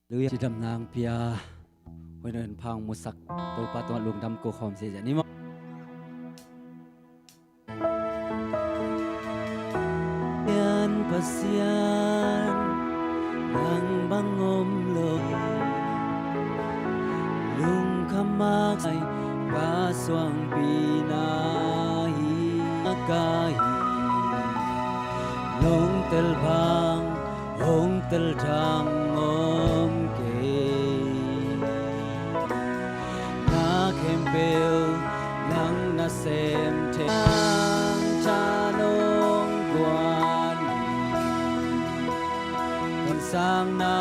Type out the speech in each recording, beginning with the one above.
luya si dam nang pia hoi nen phang musak to pa to lung dam ko khom se ja ni mo yan pasian nang bangom lo lung khamak ai ka swang pinahi kai lung tel bang hong tel thang om ke na kem bel nang na sem te cha nong guan kon sang na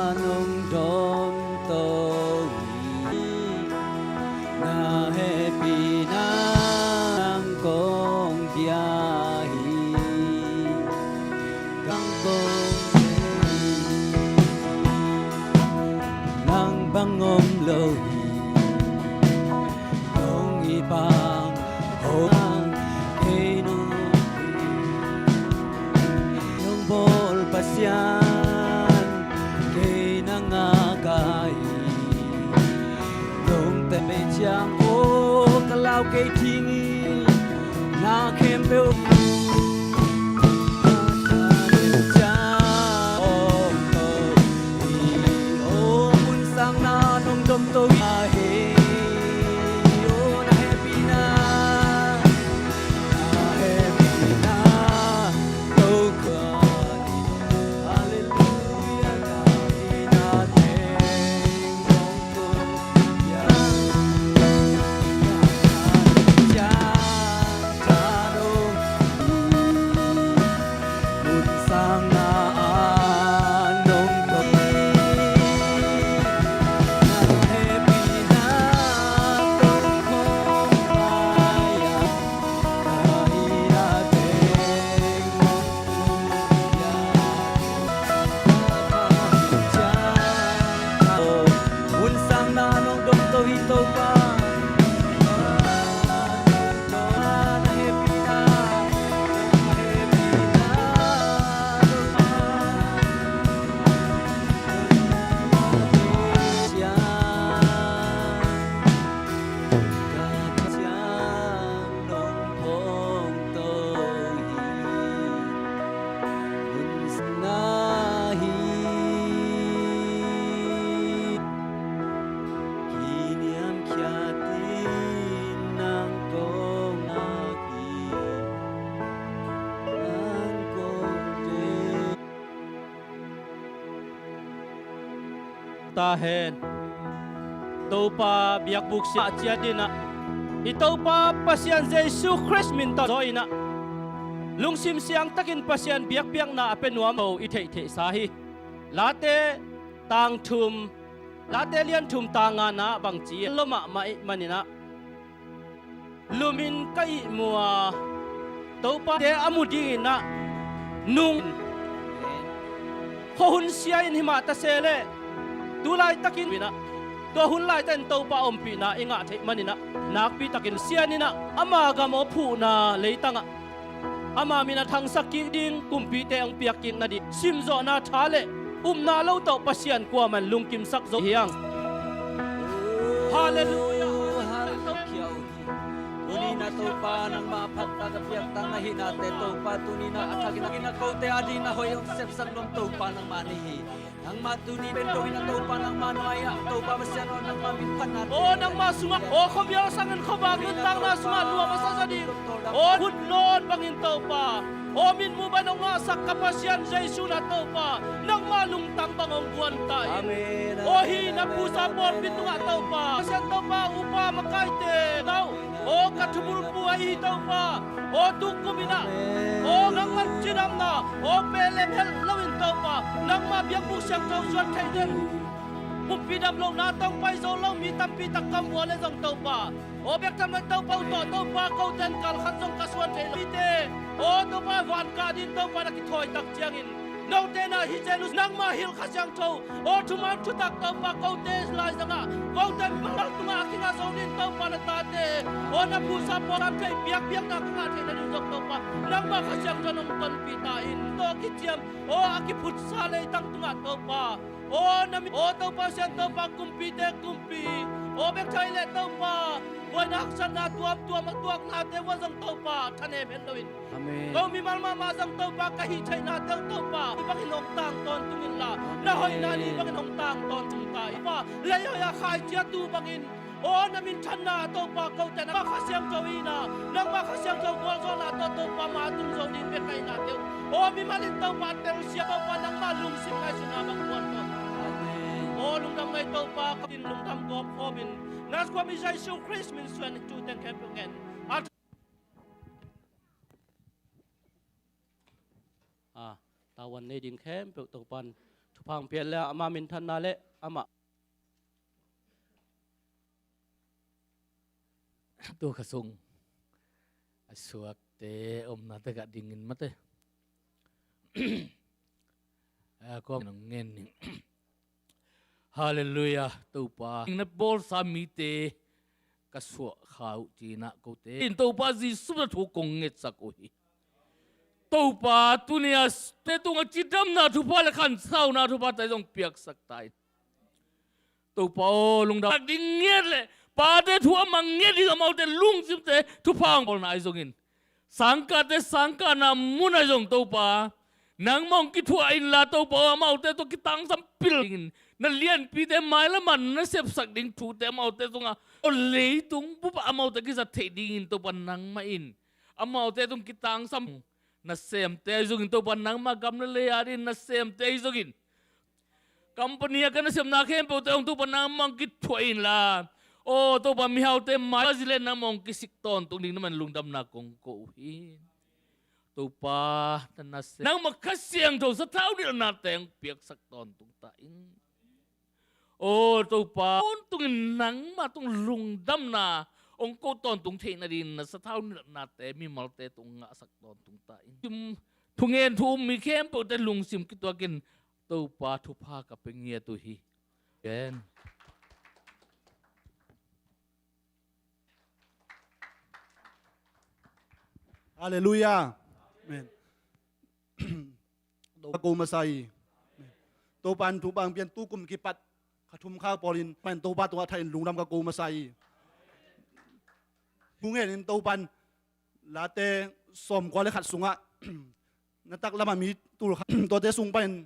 anong dom to na happy na ang kong biyahe kang kong nang bangom lohi kong ibang hong keno yung bol pasyan kay nangagay nung tabi siyang o kalaw kay tingi na kempel dom to ahe o na happy na to God hallelujah na teng mong ko ya tanong mun sang na anong to ta hen to pa biak buk sia chia dina i to pa pasian Jesu Christ min ta zoina lungsim siang takin pasian biak piang na apenuam ho i thei thei sahi late tang thum late lian thum tanga na bang chi loma mai manina lumin kai mua to pa de amudi na nung hun sia in hima ta sele tu lai takin bina to hun lai ten to pa om pi na inga the manina nak pi takin sianina ama ga mo phu na leitanga ama mina thang sakki ding kumpi te ang piak king na di sim zo na thale na lo to pasian kwa man lungkim sak zo hiang hallelujah tunina to pa nang mapat tagapiak tang nahinate to pa tunina athagina ginakote adi na hoyong sepsang nom to pa nang manihi ang matuni bendo ina to pa nang manoaya to pa masyano nang maminpan natin o nang masuma o khobya sangan khobagun tang na suma dua masasadi o hunlon bangin to pa o min mo ba nang masak kapasyan Jesu na to pa nang malung tang bangong buwan tay amen o hi na pusa bon bitunga to pa pasyan to pa upa makaite tau o katubul buhay to pa o tukumina o nang manjinam na o pelebel lawin to pa nang mabiyang busyang to suat kaiden Pidam lo na tong pai zo lo mi tam pi tak kam wale zong to pa o bek tam to pa to pa ko ten kal khan zong kaswan te te o to pa wan ka din to pa ki thoi tak chiang in no te na hi jenus nang ma hil khasyang tho o thuman thutak to pa ko te slai sanga ko te mal tunga kinga zonin to pa na ta te o na pu sa po ram thei piak piak na kinga the na jok to pa nang ma khasyang janom ton pita in to ki chiam o aki phut sa le tang tunga to pa o na mi o to pa sian to pa kumpi te kumpi o bek thai le to pa wa nak san na tuam tuak na te wa jong to pa thane ben doin Amen. Kau mi malma mazang tau pa kahi chai na tau pa bangin hong tang ton tumin la na hoi na ni bangin hong tang ton tum tai pa layo ya khai chia tu bangin o na min than na tau pa kau ta na kha siang tau ina nang ma kha siang tau gol zo na tau pa ma tum zo din pe kai na teu o mi malin tau pa ter sia tau pa nang ma lung sim kai suna bang kuan to Amen. o lung dam ngai tau pa tin lung dam gom khomin nas kwa mi jai su Christ min suan tu ten kem pengen tawan ne din kem pe to pan thu phang pian la ama min than na le ama tu khasung asuak te na te ga dingin mate ko nang ngen ni hallelujah tu pa na bol sami te kaswa khau chi na ko te in tu pa ji su na thu kong nget sak o hi tu pa tunia te tu nga chidam na thu pa la khan sau na thu pa tai jong piak sak tai tu pa lung da ding nget le pa te thu amang nget di mau te lung sim te thu phang bol na ai jong in sangka na mun ai jong tu pa nang mong ki thu in la tu pa mau te to ki tang sam pil na lian pi te mai la man na sep sak ding thu te mau te tunga o le tung bu pa mau te ki sa the ding in to pan nang ma in amau te tung ki tang sam na sem te zugin to pan nang ma gam na le ari na sem te zugin company ka na sem na khem po te ong to pan nang mang ki thuin la o to pa mi hau te ma zile na mong ki sik ton tung ding naman lungdam na kong ko hin to pa na se nang makasyang to sa tao di na teng piak sak ton tung ta in o to pa tung nang ma tung lungdam na ông cô ton tung thế na din na sa thao na te mi mal te tung nga sak ton tung ta in thung en thu mi khem po te lung sim ki to kin to pa thu pha ka pe ngia tu hi ken Hallelujah. Amen. Ko masai. To pan thu bang pian tu kum ki pat khathum kha polin pan to pa to thain lungnam ka ko masai. Bungen to pan late som ko le khat sunga na tak lama mi tu to te sung pan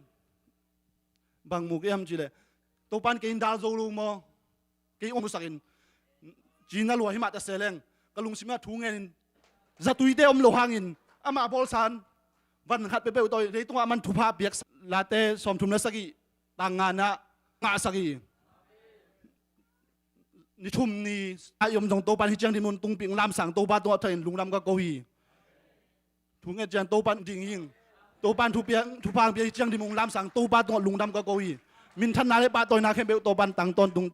bang mu ke am chi le to pan ke indal zo lu mo ke om sakin jina lo hi ma ta seleng kalung sima thu ngen zatui te om lo hangin ama bol san van khat pe pe to le to man thu pha biak late som thum na sagi tangana nga sagi ni thum ni ayom jong to pan hi chang di mun tung ping lam sang to ba to thain lunglam ka ko hi thu nge jan to pan ding ying to pan thu piang thu phang pi chang di mun lam sang to ba to lungdam ka ko hi min than na le ba toy na khem be to pan tang ton tung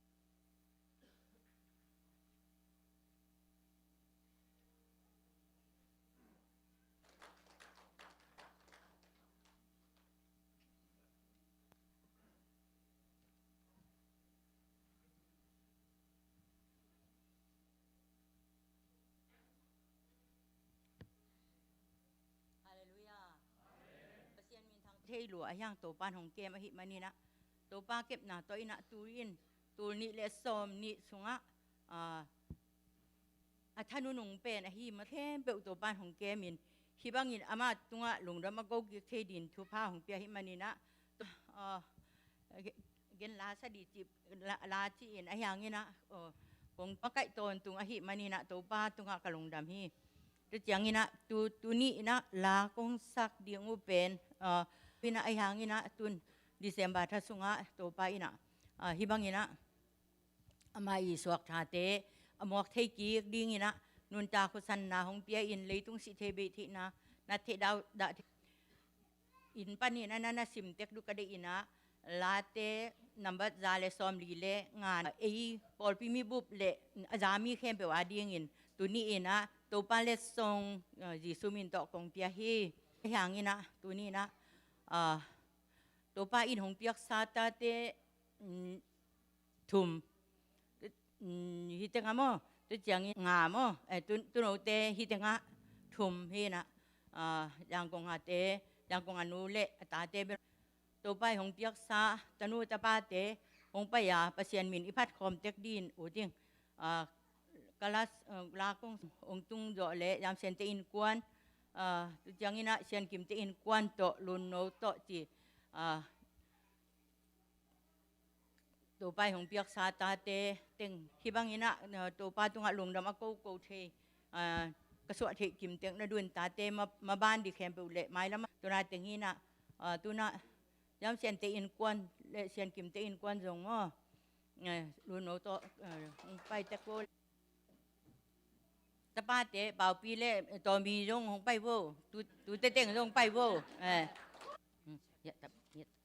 thay lụa yang tổ ban hồng kem hi mani na tổ ba kẹp na tôi na turin tur ni le som ni sunga thanu nung pen hi ma kem pe tổ ban hồng kem min hi bangin ama tunga lungdam ma go ki the din thu pha hồng pia hi mani na gen la sa di chip la chi in ayang ina kong pakai ton tunga hi mani na tổ ba tunga kalungdam hi tu chiang ina tu ni na la kong sak diang u pen pina ay hangin na tun December ta sunga to pa ina hibang ina amai suak thate amok thei ki ding ina nun ta ko san na hong pia in leitung si thebe thi na the daw da in pani na sim tek du ka de ina late number zale som li le nga e pol pi mi bup le azami khem pe wa ding in tu ni ina to pa le song ji sumin to kong pia hi hang ina tu ni na ตัวป้าอินหงเปียกซาตาเตทุมฮิตงามอตัวจังงามอตัวโนเตฮิตงาทุมเฮนะยังกงอาเตยังกงอานูเลตาเตตัวป้าหงเปียกซาตนูตาป้าเตหงป้ายาประเซียนมินอิพัดคอมเต็กดินโอจิงกาลัสลากงองตุงโดเลยามเซนเตอินกวนตัวจังอินะเซนกิมเตอินกวนโตลุนโนโตจีตัวไปของเปียกซาตาเตเต็งที่บางอินะตัวป้าตุงหลงดำอโกโกเทกระสวดเทกิมเต็งนดุนตาเตมาบ้านดิแคมเปลเละไม้แล้วตัวนาเต็งอินะตัวน่ะยามเซนเตอินกวนเลเซนกิมเตอินกวนจงอ๋อลุนโนโตไปตะโกตะป้าเตะเป่าปีเล่ตอมีจงของไปโวตูเตเต็งจงไปโวอย่าทำปีตะ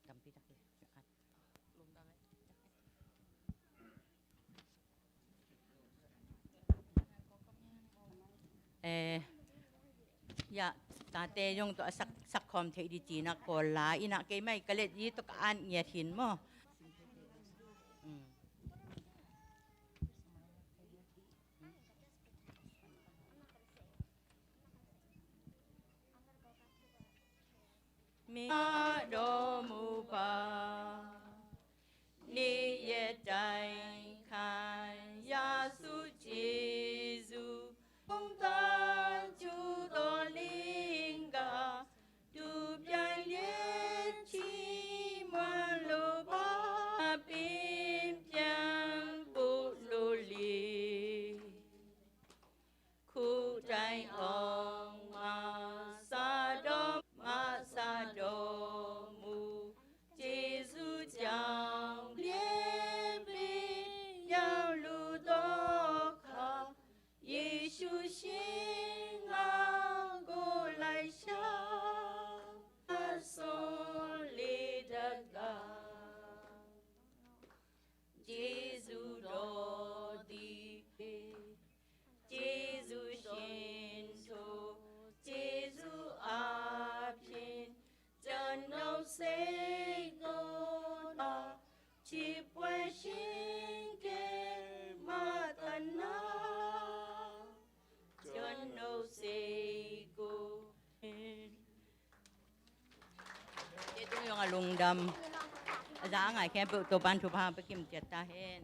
อย่าตาเตยงตัวสักคอมเทดีจีนักกอลาอินักเกยไม่กะเล็ดยี่ตกอันเงียหินมั้งมิโดมูปานิเยใจขานยาสุจิซูองตาจูโดลิงกาดูบยันเยชีมันโลบาปิมจังปุลุลีคู่ใจองมาซาดอมมาซาดอมูเจสุจังเลียบียังลูโตคาเยซูชิงาโกไลชาโซลิดากาเจสุโดดีเจสุชินโตเจสุอาพินจันโนเซโกนาชิปวชิงเกมาตันนาจันโนเซโกเจตุยงอลุงดำอาจารย์ไงแค่เปิดตัวปันทุพาไปกิมเจตาเฮน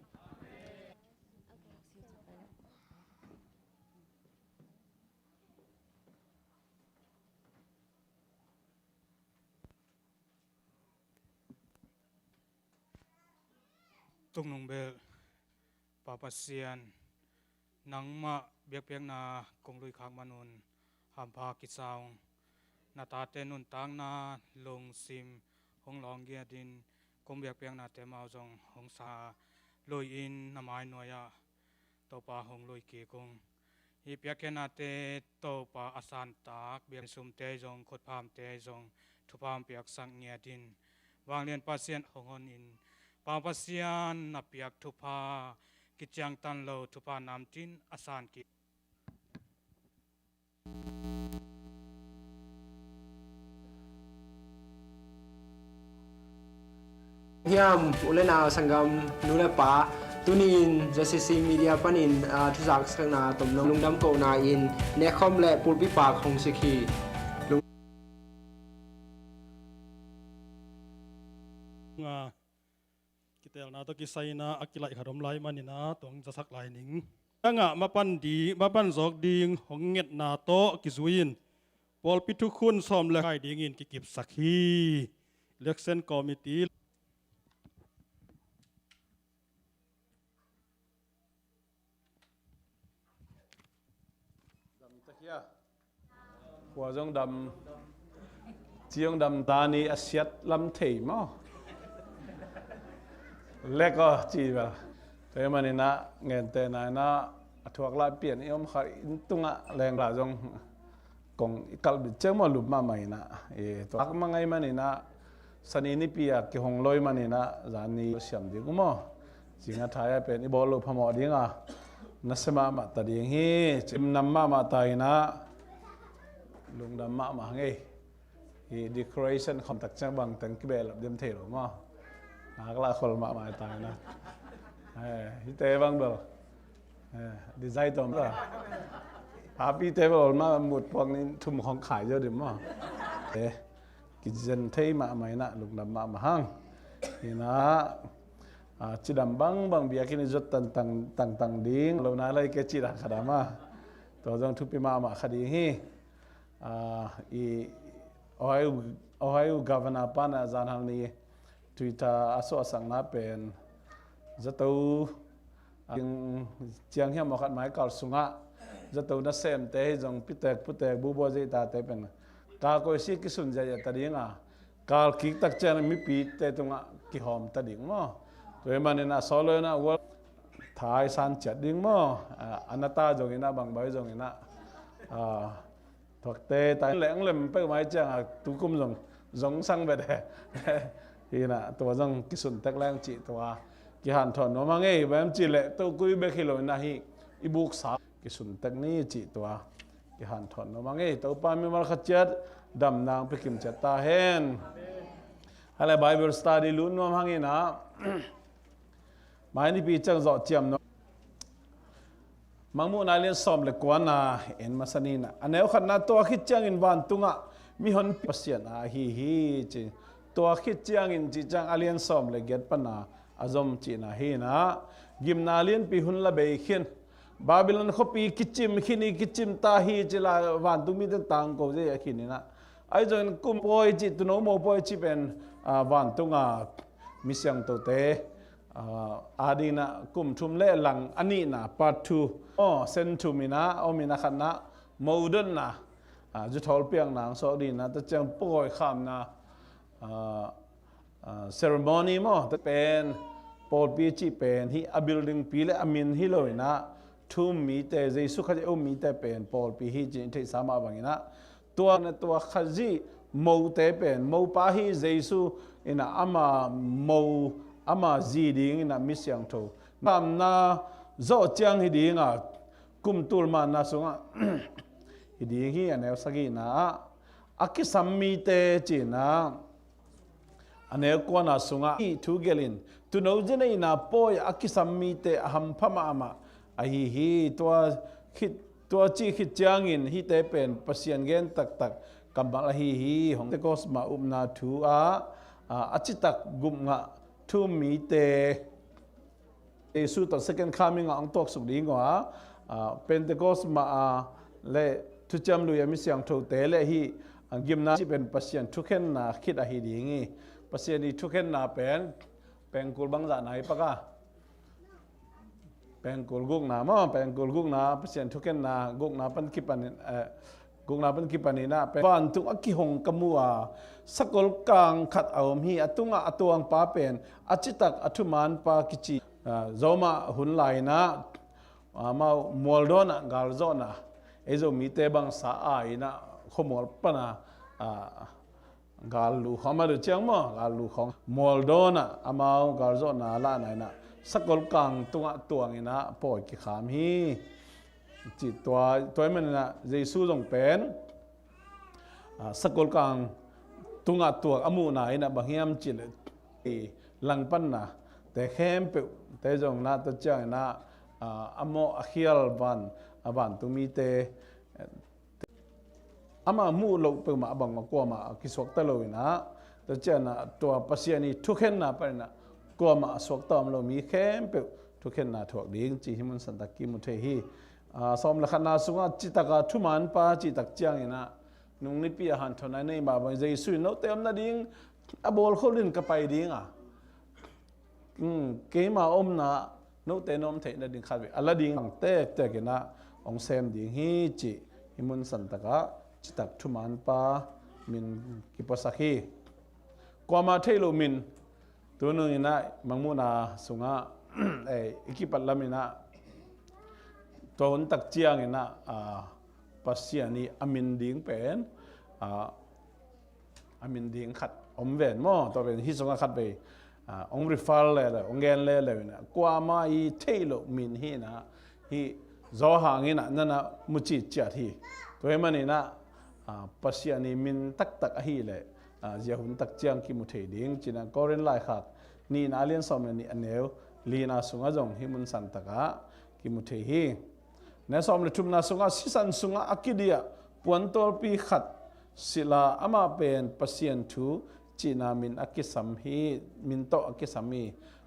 ตุงนงเบลปาปัสเซียนนังมาเบียกเปียงนากงลุยขางมานุนหามพากิสาวนาตาเตนุนตังนาลงซิมหงลองเกียดินกงเบียกเปียงนาเตมาจงหงสาลอยอินนามายนวยาโตปาหงลอยเกกงฮีเปียกเกนาเตโตปาอาสานตากเบียกสุมเตจงขดพามเตจงทุพามเปียกสังเงียดินวางเลียนปัสเซียนหงหอนอินปาปัสยานนับยักทุพากิจยังตันโลทุพานามจินอาสานกิฮิมอุเลนาสังกัมนูเลปาตุนินจะซีมีเดียปันินทุจักสังนาตุมนงลุงดำโกนาอินเนคอมและปูปิปากของสิกีkita na to kisay na akilay harom lai manina tong jasak lai ning nga mapan zok ding honget na to kizuin pol pitu khun som le khai ding in kikip sakhi election committeeหัวจงดำเจียงดำตานีอาเซียดลำเทมอเล็กก็จีบแต่มันนี่นะเงินแต่นายนะถวกลายเปลี่ยนยมขายตุงอะแรงกว่าจงกงกัลบิเจ้ามาลุบมาใหม่นะตัวอักมังไงมันนี่นะสนีนิปียกหงลอยมันนี่นะจานีเสียมดีกูมั้งจริงอะท้ายเป็นอีบอลลูพมอดีงะนัสมามาตัดยังฮีจิมนำมาตายนะลุงดำมาไง decoration ของตักจังบังตังกิเบลเดิมเทลมั้งนักละคนมาหมายตายนะฮิเตบังเบลดีไซน์ตัวมั้งพาพี่เตเบลมาหมดพวกนี้ทุ่มของขายเยอะดิมั้งกิจจันเทมาไม่นะลูกดำมาหังนี่นะจิดำบังเบียกินจุดตังดิ้งเราหน้าเลยแกจิดขดามาตัวจงทุบไปมาคดีฮีโอไฮโอกาวันอาปานะจานฮันนี่ทวิตาอาศัยสังนับเป็นจะตัวยังเจียงเฮียมขัดไม้กอลสุงะจะตัวนักเซมเตะจงพิเตกบูบัวใจตาเตเป็นกาโกสิกิสุนใจตัดยังกาลคิกตักเจนมีปีเตตรงกิหอมตัดยังมั้งตัวมันนี่นะโซโลนะวัวท้ายสันจัดยังมั้งอนาตาจงอินะบางใบจงอินะถกเตะแต่แหลงเล่มไปไม้จังตุกุมจงสังเบดทีน่ะตัวจงกิสุนตักแรงจีตัวกิหันถอนน้องมังเอ้แบบจีเละตัวกุยเบคิโลนะฮีอีบุกสากิสุนตักนี้จีตัวกิหันถอนน้องมังเอ้ตัวปามีมาขจัดดำนางไปกิมจัดตาเห็นอะไรไบเบิลสตาร์ดีลุ้นน้องมังเอ้นะหมายนี่ปีจังจอดเจียมเนาะมังมูนาเลียนสอมเล็กกว่าน่ะเอ็นมาสนีน่ะอันนี้ขันน่ะตัวคิดจังอินวันตุงะมีหนปัสยานะฮีจีตัวคิดจังอินจีจังอาเลียนสอมเล็กเก็ตปนาอาจอมจีน่ะฮีนะกิมนาเลียนปีหุ่นละเบยขินบาบิลอนเขาปีคิดจิมขินีคิดจิมตาฮีจีลาวันตุมีแต่ต่างกูจะขินีนะไอ้จนกุมปอยจีตุโนโมปอยจีเป็นวันตุงะมิเสียงตัวเตอาดีนะกุมทุมเล่หลังอันนี้นะพาร์ท2เซนทุมินะมินะขันนะโมเดิร์นนะจุดทอลเปียงนางสอดีนะแต่จังป่วยข้ามนะเซเรโมนีมั้งแต่เป็นโปรดปีจีเป็นที่อบิลดิงปีและอามินฮิโลยนะทุ่มมีแต่เจสุขจะมีแต่เป็นโปรดปีฮิจินที่สามารถบังนะตัวขจีโมแต่เป็นโมปาฮิเจสุอินะอามาโมอามาจีดิ้งนะมิสยังโตตามนาโจจังฮิดิ้งกุมตุลมานาสุงฮิดิ้งฮีอันเอลสกีนะอากิสัมมีเตจีนะอันเอลกวนาสุงฮีทูเกลินตุโนเจเนนะปอยอากิสัมมีเตอหัมพมาอามาฮีตัวจีคิดจังอินฮีเตเป็นปัสยันเกนตักกำบังฮีของเตโกสมาอุมนาทูอาจิตักกุมงะทุ่มมีเตสู้ต่อ second coming อังตอกสุดดีกว่าเป็นเตโกสมาเล่ทุจำลุยมิเสียงโทเตเล่ฮีกิมนาที่เป็นปัสยันทุกเห็นนาคิดอะไรดีงี้ปัสยันนี้ทุกเห็นนาเป็นกุลบังจานไหนปะกะเป็นกุลกุกนามั้งเป็นกุลกุกนาปัสยันทุกเห็นนากุกนาเป็นคิปันกุกนาเป็นคิปันนี่นะเป็นวันทุกอักขิหงกมัวสกลกางขัดเอามีอตุงอตวงป้าเป็นอจิตักอทุมานป้ากิจิโจมาหุ่นไหลนะมาโมลโดนะกาลโจนะเอโจมีเตบังสาไอนะขโมลปนะกาลูของมาดูเชียงมั้งกาลูของโมลโดนะอามากาลโจนะละไหนนะสกลกางตัวงี้นะปอยกิขามฮีจิตตัวมันนะเยซูจงเป็นสกลกางตัวอามูนายนะบางอย่างจิตหลังปันนะแต่เข้มเปแต่จงนะตัวเจ้านะอโมอคิลบันตุมีเตอามามูลกเปมาบังมากว่ามากิสวกตะลุยนะตัวเจ้านะตัวปัสยานีทุกเห็นนะไปนะกว่ามาสวกตอมเรามีเข้มเปทุกเห็นนะถูกดิ้งจีฮิมันสันตะกิมุเทฮีสมลักษณะสุงจิตตะทุมันปาจิตตะเจียงนะนุ่งนิพิหันทนายในบาบังใจสุยโนเต็มนาดิ้งอบอลเขาเล่นกับไปดิ้งเกมาอมนะโนเตนอมเทนดิ้งขัดไปอะไรดิ้งเตะกันนะองเซมดิ้งฮีจิฮิมุนสันตะกะจิตตะทุมันปามินกิปัสกีกว่ามาเทโลมินตัวนึงนะมังมูนาสุงะอิกิปัลลามินะตัวนั้นตักเจียงนะปัสยานีอามินดิ้งเป็นอามินดิ้งขัดอมเวนมั้งตัวเป็นฮิสงขัดไปองริฟัลเลยองเกนเลยนะกว่ามาอีเทโลมินฮีนะฮีจอหางินะนั่นนะมุจิจัดฮีตัวมันนี่นะ pasya ni min tak ahi le jahun tak chiang ki mu thei ding china koren lai khak ni na alian som ni aneu lina sunga jong himun san taka ki mu thei hi na som le thum na sunga sisan sunga akidia puantol pi khat sila ama pen pasien thu china min akisam hi min to akisami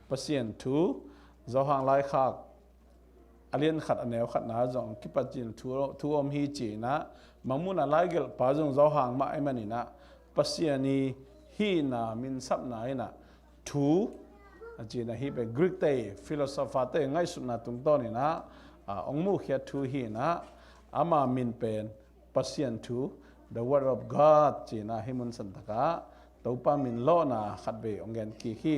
pasien thu zo hang lai khak alian khat aneu khat na jong ki pachin thu om hi china mangmuna lai gel pa jong zo hang ma emani na pasiani hi na min sap na ina thu china hi be greek te philosopher te ngai su na tung to ni na ongmu khia thu hi na ama min pen pasien thu the word of god china himun santaka topa min lo na khat be ongen ki hi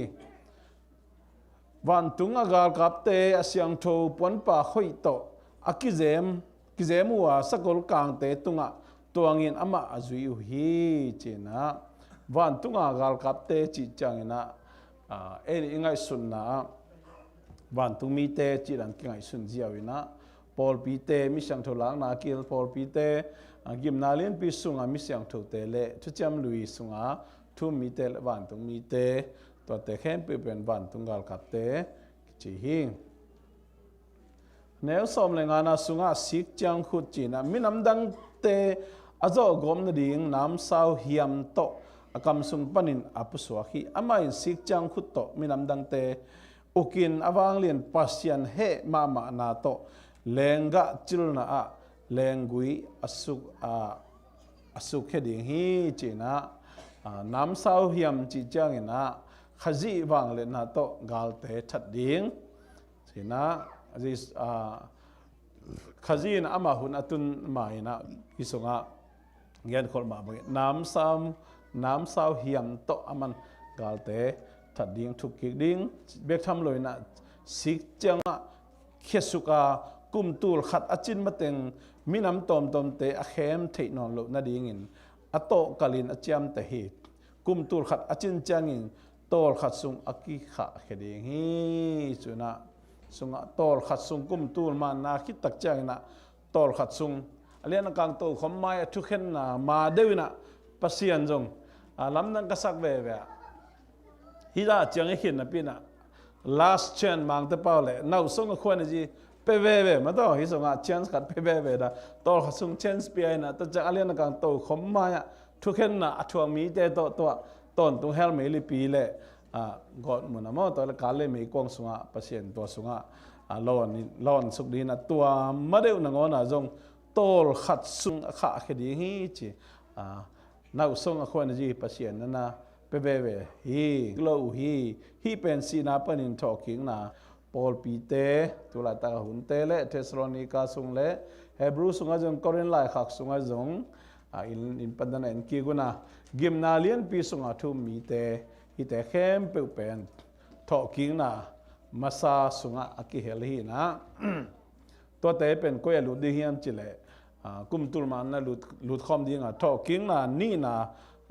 van tunga gal kapte asyang tho pon pa khoi to akizem wa sakol kang te tunga tuangin ama azui hi china van tunga gal kapte chi changina eri ingai sunna van tumi te chi lang kingai sun jiawina pol pi te mi sang tho lang na kil pol pi te gim na len pi sunga mi sang tho te le chu cham lui sunga thu mi te van tung mi te to te khem pe pen van tung gal kapte chi hi nếu som le ngana sunga sik chang khut china minam dang te azo gom na ding nam sao hiam to akam sung panin apuswa hi ama in sik chang khut to minam dang te ukin awang lien pasian he mama na to lenga chilna a lengui asuk he ding hi china nam sao hiam chi chang ina khazi wang le na to gal te that ding china this khazin ama hun atun maina isonga ngen khol ma bang nam sao hiam to aman galte thading thukik ding bek tham loina sik changa khesuka kumtul khat achin mateng minam tom te a khem thei non lo na ding in ato kalin acham te hi kumtul khat achin changin tol khat sung aki kha kheding hi chuna sunga tol khat sung kum tul man na khit tak chang na tol khat sung alian kang to khom mai thu khen na ma dewina pasian jong lam nang ka sak ve hi da chang hin na pina last chance mang te paw le nau song khwan ji pe ve ma to hi songa chance khat pe ve da tol khat sung chance pi na ta cha alian kang to khom mai thu khen na athuang mi te to ton tu hel me li pi le god munamo to la kale me kong sunga pasien to sunga lon suk din tua madeu na ngona jong tol khat sung kha khedi hi chi nau song a khwan ji pasien na pe hi glow hi pen si na panin talking na Paul pi te tu la ta hun te le Thessalonica sung le Hebrew sunga jong Korin lai khak sunga jong in padana en ki guna gimnalian pi sunga thu mi te hi te khem pe pen talking na masa sunga aki hel hi na to te pen ko ya lu di hiam chile kum tul man na lut khom ding a talking na ni na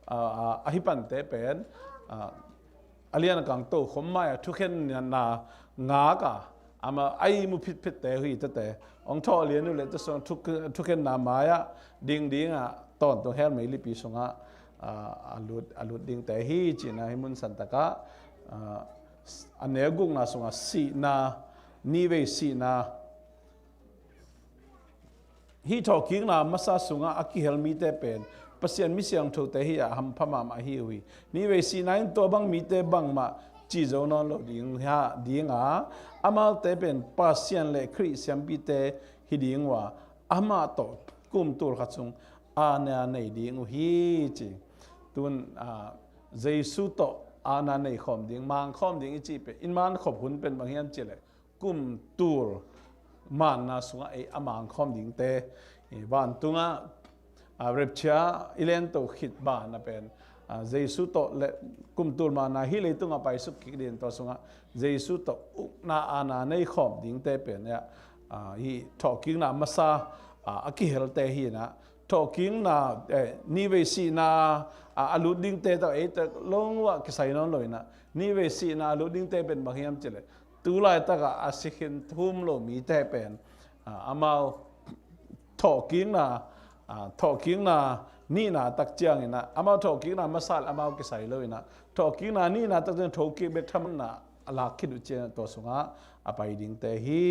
a hi pan te pen alian kang to khom mai thu khen na nga ka ama ai mu phit te hui te ong tho lian nu le te song thu khen na ma ya ding a ton to hel mai li pi sunga alut ding te hi china himun santaka anegung na sunga si na ni ve si na hi talking na masa sunga aki helmi te pen pasien mi siang tho te hi ham phama ma hi hui ni ve si na in to bang mi te bang ma chi zo non lo ding ha ding a amal te pen pasien le khri siam pi te hi ding wa ama to kum tur khatsung ana nei ding hi chi tun jesu to ana nei khom ding mang khom ding chi pe in man khop hun pen bang hian chile kum tur man na sunga e amang khom ding te van tunga repcha ilen to khit ba na pen jesu to le kum tur man na hi le tunga pai su ki din to sunga jesu to na ana nei khom ding te pen ya hi talking na masa aki hel te hi na talking na ni ve si na aluding te ta e ta long wa ki sai non loina ni ve si na aluding te pen bang hiam chile tu lai ta ka asikhin thum lo mi te pen amao talking na นี่น่ะตักเจียงนะอามาถกกิน่ะมาสัลอามากิใส่เลยนะถกกิน่ะนี่น่ะตักเจียงถกกิเบกทำน่ะลากคิดอุเจนตัวสุงะอภัยดิ่งเตฮี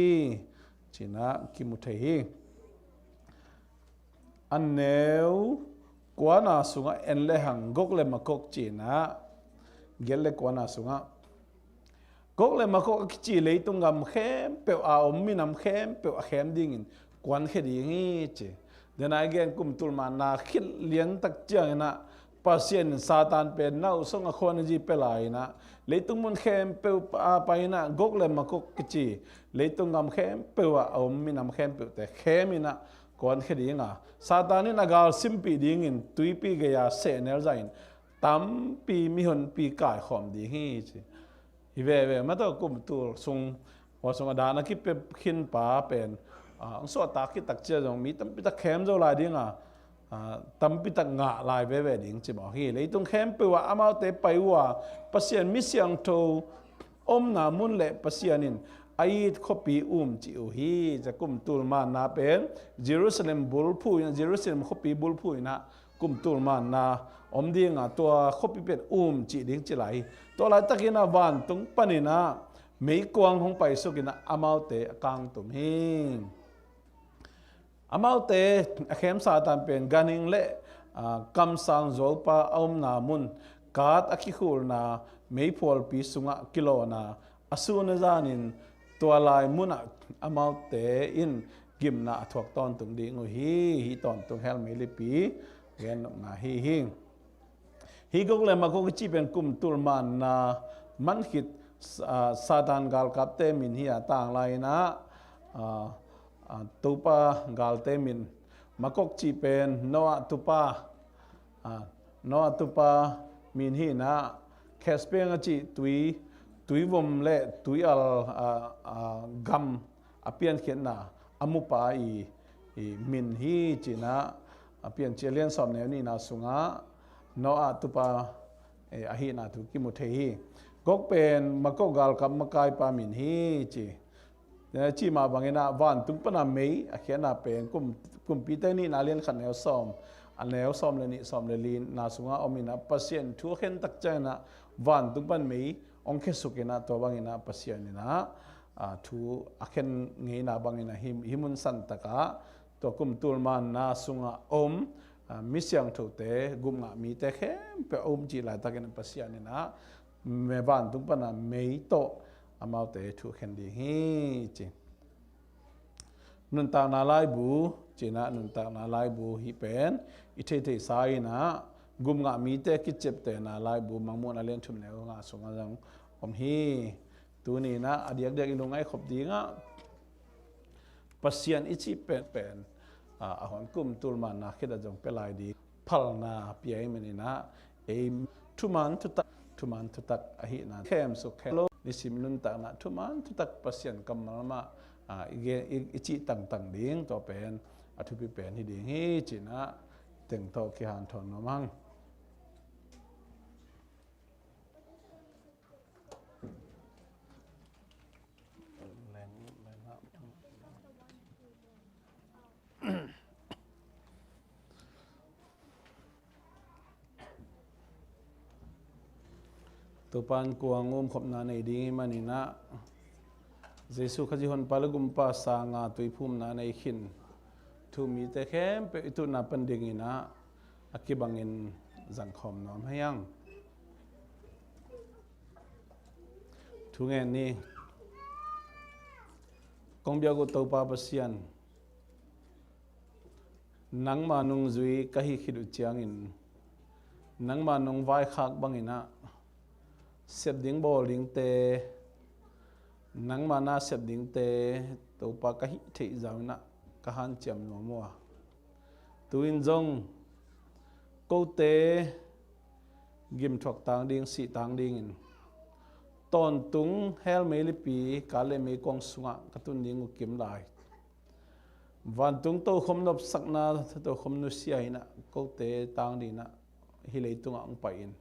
จีน่ะกิมุเทฮีอันเนวกว่าน่ะสุงะเอ็นเลหังกกเลมากกจีน่ะเกลเลกว่าน่ะสุงะกกเลมากกจีเลยตุงกำเข้มเปียวอาอมมีน้ำเข้มเปียวเข้มดิ่งกวนเขดีงี้จี เดี๋ยวนายแกงกุมตุลมานาคิดเลี้ยงตักเจียงนะปัสเซียนซาตานเป็นน่าอุศงคนจีเปลายนะเลยตุงมันเข้มเปียวไปนะกกเลมากกจีเลยตุงกำเข้มเปียวอาอมมีน้ำเข้มเปียวแต่เข้มนะกวนเขดีงี้ซาตานนี่นักการซิมปีดิ่งตุยปีเกียเสเนลใจตั้มปีมีหนปีกายขอมดิ่งจีฮิเว่มาตัวกุมตุลส่งว่าส่งดานักคิดเป็นขินป้าเป็นองสวดตาคิดตักเจ้าจงมีตั้มปิตาเข้มเจ้าลายดิ้งตั้มปิตางะลายเว่ดิ้งจีบอกฮีเลยตรงเข้มไปว่าอามาเตไปว่าปัสยานมิเสียงโตอมนามุนเละปัสยานินไอ้ขบีจิวฮีจะกุมตุลมานาเป็นเยรูซาเล็มบุลพูยนะเยรูซาเล็มขบีบุลพูยนะกุมตุลมานาอมดิ้งตัวขบีเป็นจิดิ้งจีไหลตัวลายตะกินาวันตรงปนินะไม่กวางของไปสุกินะอามาเตกังตุมฮิงอามาเตเข้มซาตานเป็นกันิงเละคำสั่งโจปาอมนามุนกาดอคิคูลนาไม่พอลปีสุงะกิโลนาอสูนจานินตัวลายมุนอามาเตอินกิมนาถวกตอนตุงดีงูฮีตอนตุงเฮลไม่ลิปีเกนนาฮิงฮีก็เลยมาก็จีเป็นกุมตุลมันนามันคิดซาตานกาลกับเตมินฮีต่างไรนะตุปากาลเตมินมากกจีเป็นโนอาตุปามินฮีนะแคสเปียงจีตุยวมเล่ตุยอัลกัมอเปียนเขียนนะอามุปาอีมินฮีจีนะอเปียนเจเลียนสอบแนวนี้นะสุงะโนอาตุปาอาฮีนะตุกิมุเทฮีก็เป็นมากกาลกับมากายปามินฮีจีจีมาบางอย่างวันตุงปนาไม่อาเขียนนาเป็นกุมปีเตนี่นาเลียนขันแนวซ้อมอันแนวซ้อมเลยนี่ซ้อมเลยลีนนาสุงาอมินะปัสเซียนทุกเห็นตักใจนะวันตุงปันไม่องเคสุกินะตัวบางอย่างปัสเซียนนี่นะทุกอาเขียนเงี้ยนะบางอย่างหิมุนสันตะกะตัวกุมตุลมันนาสุงามิเสียงถูกเตะกุมงะมีเตะเข้มเปอจีหลายตะกันปัสเซียนนี่นะเมื่อวันตุงปนาไม่โตอามาเตทุกเห็นดีฮีจีนุนตางนาลายบูจีนะนุนตางนาลายบูฮิเป็นอิเทเทสายนะกุมงะมีเตกิจเจ็บเตนาลายบูมังมุนอาเลียนทุมเนวงาสงจังอมฮีตัวนี้นะอดียกเด็กอินงไอขบดีงะปัสยันอิจิเป็นอาหอนกุมตุลมานะคิดจงเปลายดีพัลนาเปียมันนี่นะทุมันทุตักอหินะเข้มสุขเข้มนิสิมนุนตางนะทุมันทุตักปัสยันกำมันมาอิจิต่างดิ้งตัวเป็นอธิปิเป็นที่ดิ้งฮีจีนะถึงโตกิหันทนมังตัวปานกวางขบนาในดิ้งมันนี่นะเจสุขจิฮอนปาลกุมปาสางาตุยภูมินาในขินทูมีแต่แค่ไปตุนาปันดิงินะอักบังอินสังคมน้อมให้ยังทุกแง่นี้กงเบียกุตปาปัสยันนังมานุงจุยกะฮิขิดุเจียงอินนังมานุงไว้ขากบังอินะเสพดิ้งบอลิงเตนังมานาเสพดิ้งเตตัวปากะฮิเทจาวนะกะหันเจียมนัวมัวตัวอินจงกูเตกิมถกตางดิ้งสีตางดิ้งอินตอนตุงเฮลเมลิปีกาเลเมกองสุงะกตุนดิ้งอุกิมไลวันตุงโตคมนบสักนาโตคมนุเซียนะกูเตตางดิ้งนะฮิเลตุงะองไปอิน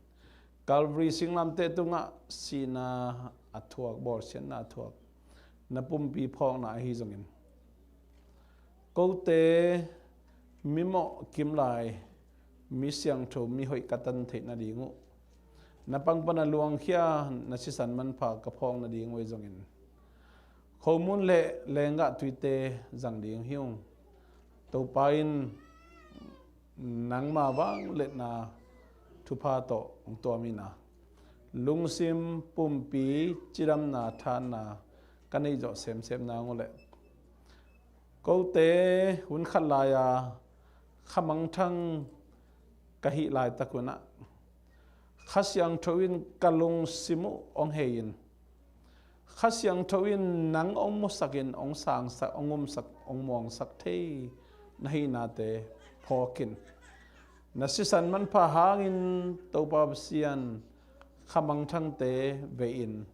Calvary singlam te tunga sina athuak bor sen na athuak napum pi phong na hi zongin ko te mimo kim lai mi siang tho mi hoi katan the na dingu na pangpana luang khia na sisan man pha ka phong na ding wei zongin khomun le lenga tuite jang ding hiung to pain nang ma wang le na thu pha to ong to mi na lungsim pumpi chiram na than na kanei jo sem na ngole ko te hun khat la ya khamang thang kahi lai takuna khasyang thowin kalung simu ong hein khasyang thowin nang ong musakin ong sang sak ongum sak ong mong sak thei nahi na te phokin nasisan man pha hangin topa sian khamang thang te vein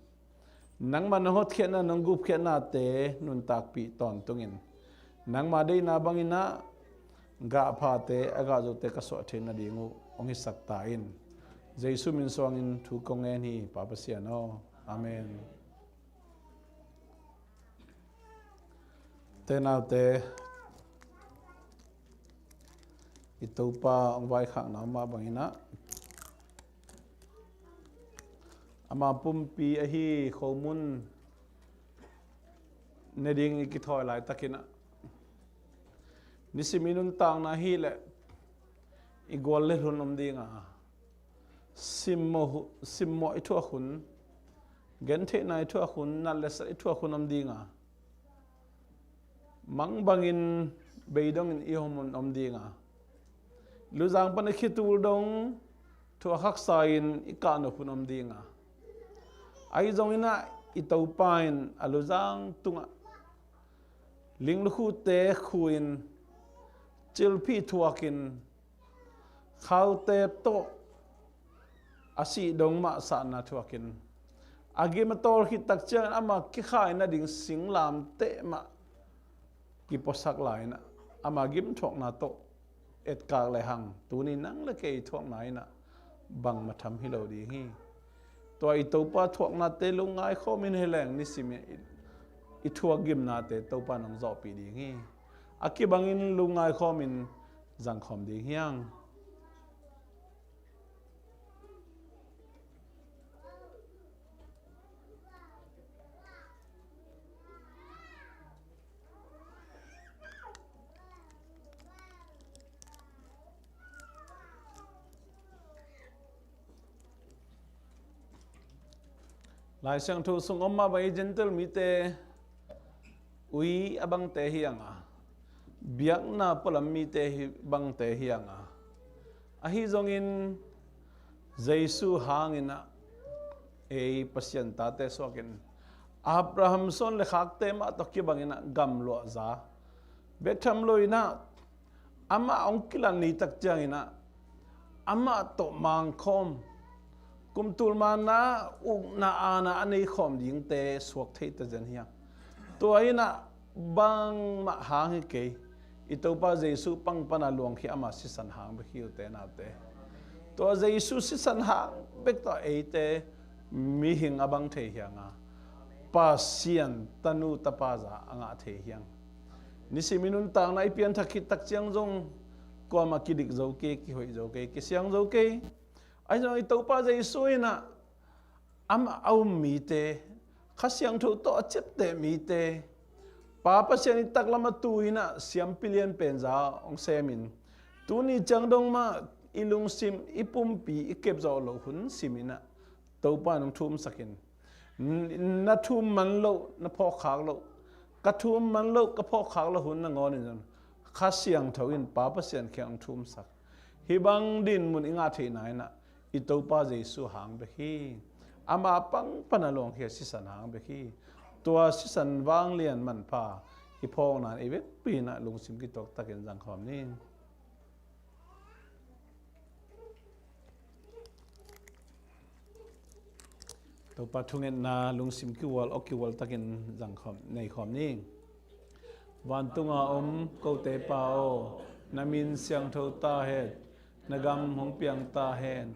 nang man hot khena nang gup khena te nun tak pi ton tungin nang ma dei na bangina ga pha te aga zo te ka so the na dingu ong hi sak ta in jesu min song in thu kong en hi papa sia no amen te na te itopa ong vai khang na ma bangina ama pumpi a hi khomun ne ding ki thoi lai takina nisiminun tang na hi le igol le hun om dinga simmo itu khun gente na itu khun na le sa itu khun om dinga mang bangin beidong in ihomun om dinga luzang pan khitul dong thu hak sain ikano khun om dinga ai zong ina itau pain aluzang tunga linglu te khuin chilpi thuakin khaute to asi dong ma sa na thuakin agi ma tol hi tak chang ama ki khai na ding singlam te ma ki posak lai na ama gim thok na to et kak le hang tuni nang le ke thok nai na bang ma tham hi lo di hi to ai to pa thok na te lungai khomin heleng ni simi i thuak gim na te to pa nang zo pi di hi aki bangin lungai khomin jang khom di hiang lai sang thu sung omma bai gentle mi te ui abang te hianga biak na palam mi te bang te hianga ahi zongin jesu hangina e pasien ta te sokin abraham son le khak te ma to ki bangina gam lo za betham loina ama ong kilan ni tak changina ama to mang khom kum tul mana u na ana ani khom ding te suak thei ta jan hiang to aina bang ma hang ke itopa jesu pang pana luang khi ama si san hang be hiu te na te to jesu si san hang bek to e te mi hing abang the hianga pasian tanu tapaza anga the hiang nisiminun tang na ipian thakit tak chiang jong ko ma kidik zo ke ki hoi zo ke ki siang zo ke ai zo itopa jesu ina ama au mi te khasiang thu to chep te mi te papa sian tak lama tuina siam pilian penza ong semin tuni changdong ma ilung sim ipumpi ikep zo lo hun simina topa nong thum sakin na thum man lo na pho khak lo ka thum man lo ka pho khak lo hun na ngon in khasiang thawin papa sian khang thum sak hibang din mun inga the nai na itopa jesu hang be hi ama pang panalong he sisan hang be hi tua sisan wang lian man pa hi phong na e vek pi na lung sim ki tok takin jang khom ni to pa thungen na lung sim ki wal ok ki wal takin jang khom nei khom ni wan tunga ko te pa o namin siang tho ta he nagam hong piang ta hen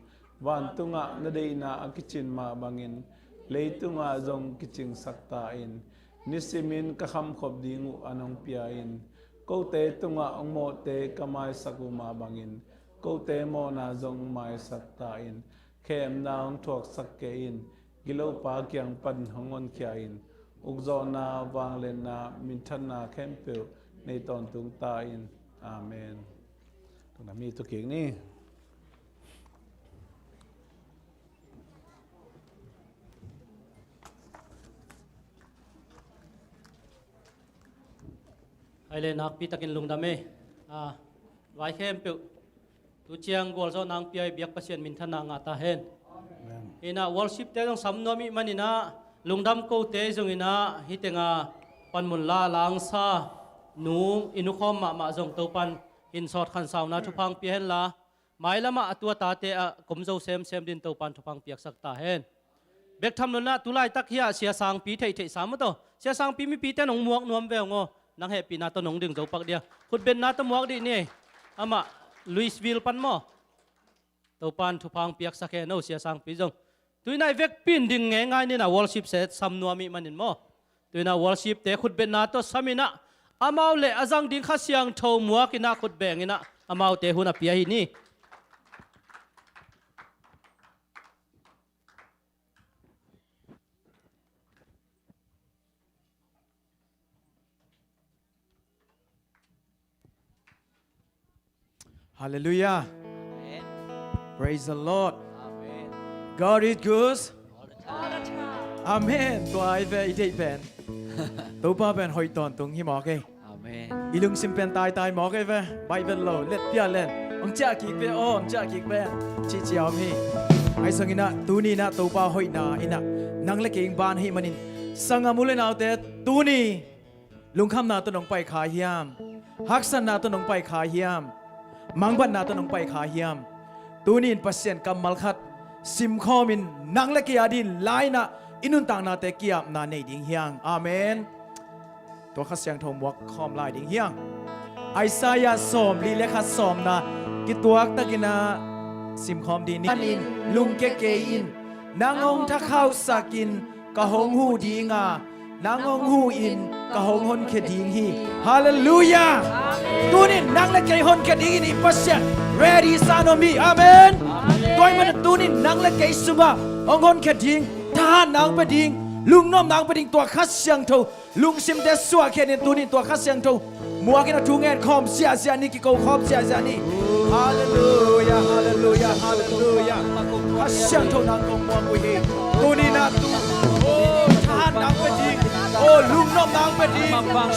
wan tunga na dei na akichin ma bangin leitunga zong kiching sakta in nisimin ka kham khop dingu anong pia in ko te tunga ong mo te kamai sakuma bangin câu tế mô na dòng mai sắc ta in khem na hong thuộc sắc ke in gilo pa kyang pan hongon kya in ugzo na wang len na min than na khem pe nei ton tung ta in amen tung na mi tu king ni ai lên nạc pi takin lung đam vài khem piu tu chiang gol zo nang pi ai biak pasien min thana nga ta hen ina worship te dong sam no mi manina lungdam ko te jong ina hitenga panmun la lang sa nu inu khom ma jong to pan in sort khan sauna thupang pi hen la mai lama atua ta te a komzo sem din to pan thupang piak sak ta hen bek tham na tulai tak hia sia sang pi thei sam to sia sang pi mi pi te nong muak nuam ve ngo nang he pi na to nong ding zo pak dia khut ben na to muak di ni ama Louisville pan mo to pan thupang piak sak he no sia sang pi jong tuinai vek pin ding nge ngai ni na worship set sam nuami manin mo tuina worship te khut ben na to samina amau le azang ding kha siang tho muak ina khut beng ina amau te huna pi hi ni Hallelujah. Praise the Lord. God is good. Amen. Tua ai về idei ben. Tàu ba ben hoi ton tung hi mò cái. Amen. Ilung sim pen tai mò cái về. Bible lo let pia lên. Ông cha kik về ông cha kik về. Chi chiao mi. Ai sang ina tu ni na tàu ba hoi na ina. Nang le king ban hi manin. Sang amule na te tu ni. Lung kham na to nong pai khai hiam. Hak san na to nong pai khai hiam. Mang ban na to nong pai khai hiam. Tu ni pasien kam mal khat. Sim khomin nang le kia din lai na inun tang na te kiam na nei ding hiang amen to kha siang thom wak khom lai ding hiang Isaiah som li le kha som na ki tuak takina sim khom din in lung ke in nang ong tha khau sakin ka hong hu dinga nang ong hu in ka hong hon ke ding hi hallelujah tunin nang le ke hon ke ding ni pasien ready sanomi amen tôi mà tu nín nang le ke suba ong hon ke ding ta nang pe ding lung nom nang pe ding tua khát siang thâu lung sim te suwa ke nin tu nín tua khát siang thâu mua cái nào thu nghe khom sia ni ki câu khom sia ni hallelujah hallelujah hallelujah khát siang thâu nang công mua mùi hi tu nín na tu oh ta nang pe ding oh lung nom nang pe ding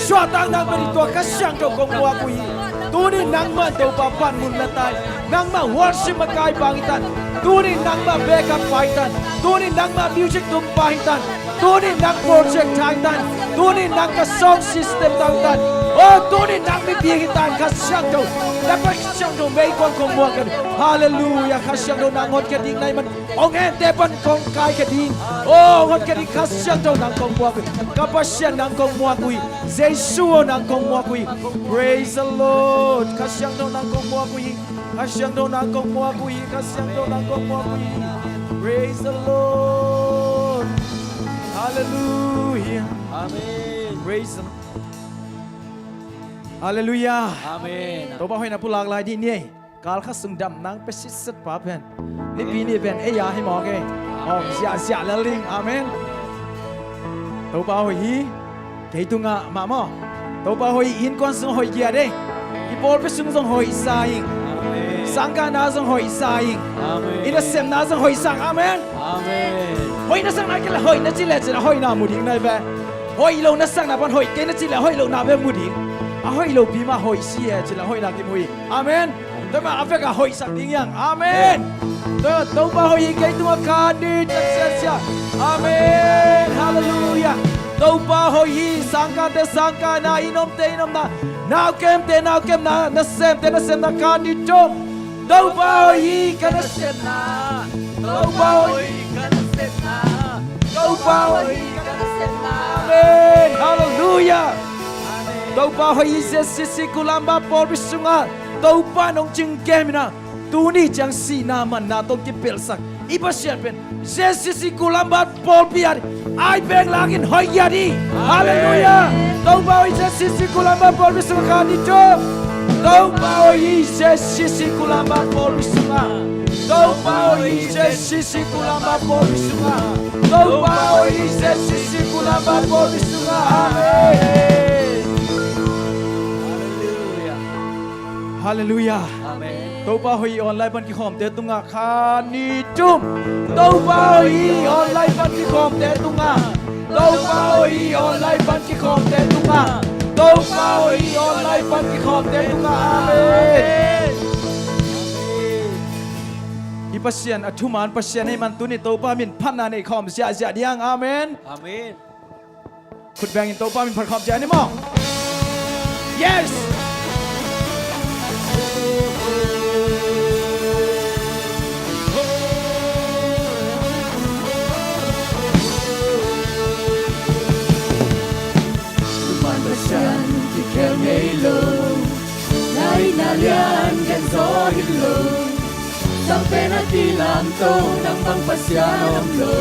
suwa tang nang pe ding tua khát siang thâu công mua mùi hi tu nín nang man tàu pa pan mun la tai nang ma worship ma kai pangitan tu nín nang ma backup paitan tu nín nang ma music tum paitan tu nín nang project paitan tu nín nang ka sound system paitan oh tu nín nang mi bihitan ka siang do dapat siang do mai kon kong mo kan hallelujah ka siang do nang hot ke ding nai man ong en te pan kong kai ke ding oh hot ke ding ka siang do nang kong mo ka pa siang nang kong mo kui jesu nang kong mo kui praise the lord ka siang do nang kong mo kui ka siang do nang kong mo kui ka siang do nang kong mo kui praise the lord hallelujah Amen. praise the hallelujah Amen.ตัวบ่อยนะผู้หลากหลายที่นี่การขัดสุงดำนางไปสิสัตป้าเพนนี่ปีนี้เป็นเอียให้หมอแกอ๋อเสียแล้วลิงอาเมนตัวบ่อยฮีเกี่ยตุงะมาหมอตัวบ่อยอินก้อนสุงหอยเกียร์เด้อีบอลไปสุงสุงหอยสายสังกานาสุงหอยสายอินเสมนาสุงหอยสังอาเมน Amen. หอยนั่นสังนาเกลหอยนั่นจิเลจะหอยนามุดิงในเวหอยลงนั่นสังนาปันหอยเกนั่นจิเลหอยลงนาเวมุดิงหอยลงปีมาหอยเสียจิเลหอยนากิมหอยอาเมนตัวมาอเฟกหอยสักดิ้งยังอาเมนตัวมาหอยเกตัวคาดีจัดเสียอาเมนฮาเลลูยาตัวมาหอยสังกาเตสังกานาอินอมเตอินอมนานาเกมเตนาเกมนานาเซมเตนาเซมนาคาดีโจตัวมาหอยกันนาเซมนาตัวมาหอยกันนาเซมนาตัวมาหอยกันนาเซมนาอาเมนฮาเลลูยาตัวป้าหอยเซซิซิกุลัมบาปอลบิสุงาตัวป้านงจึงแกมินะตูนี่จังสีนามันนาตงกิเปลสักอีปัสเซียนเป็นเซซิซิกุลัมบาปอลบิอาร์ไอเบงลากินหอยยาดีฮาเลลูยาตัวป้าหอยเซซิซิกุลัมบาปอลบิสุงาดิโจ Tau pao i se sisi kulamba polu sunga. Tau pao i se sisi kulamba polu sunga. Tau pao i se sisi kulamba polu sunga. Amen. Hallelujah. Amen. Tau pao i online pan ki khom te tunga khani chum. Tau pao i online pan ki khom te tunga. Tau pao i online pan ki khom te tunga. Tau pao i online pan ki khom te tunga. Amen. I pasien atuman pasienให้มันตุนี่โตป้ามินพันนาในคอมเสียเสียดิยังอาเมน Amen. คุณแบงอินโตป้ามินพันคอมเสียนี่มั้ง yes มันประชันที่แค่ไม่ลงในนาเลียนกันโซหิลงsampai nanti lantau nang bang pasianom lo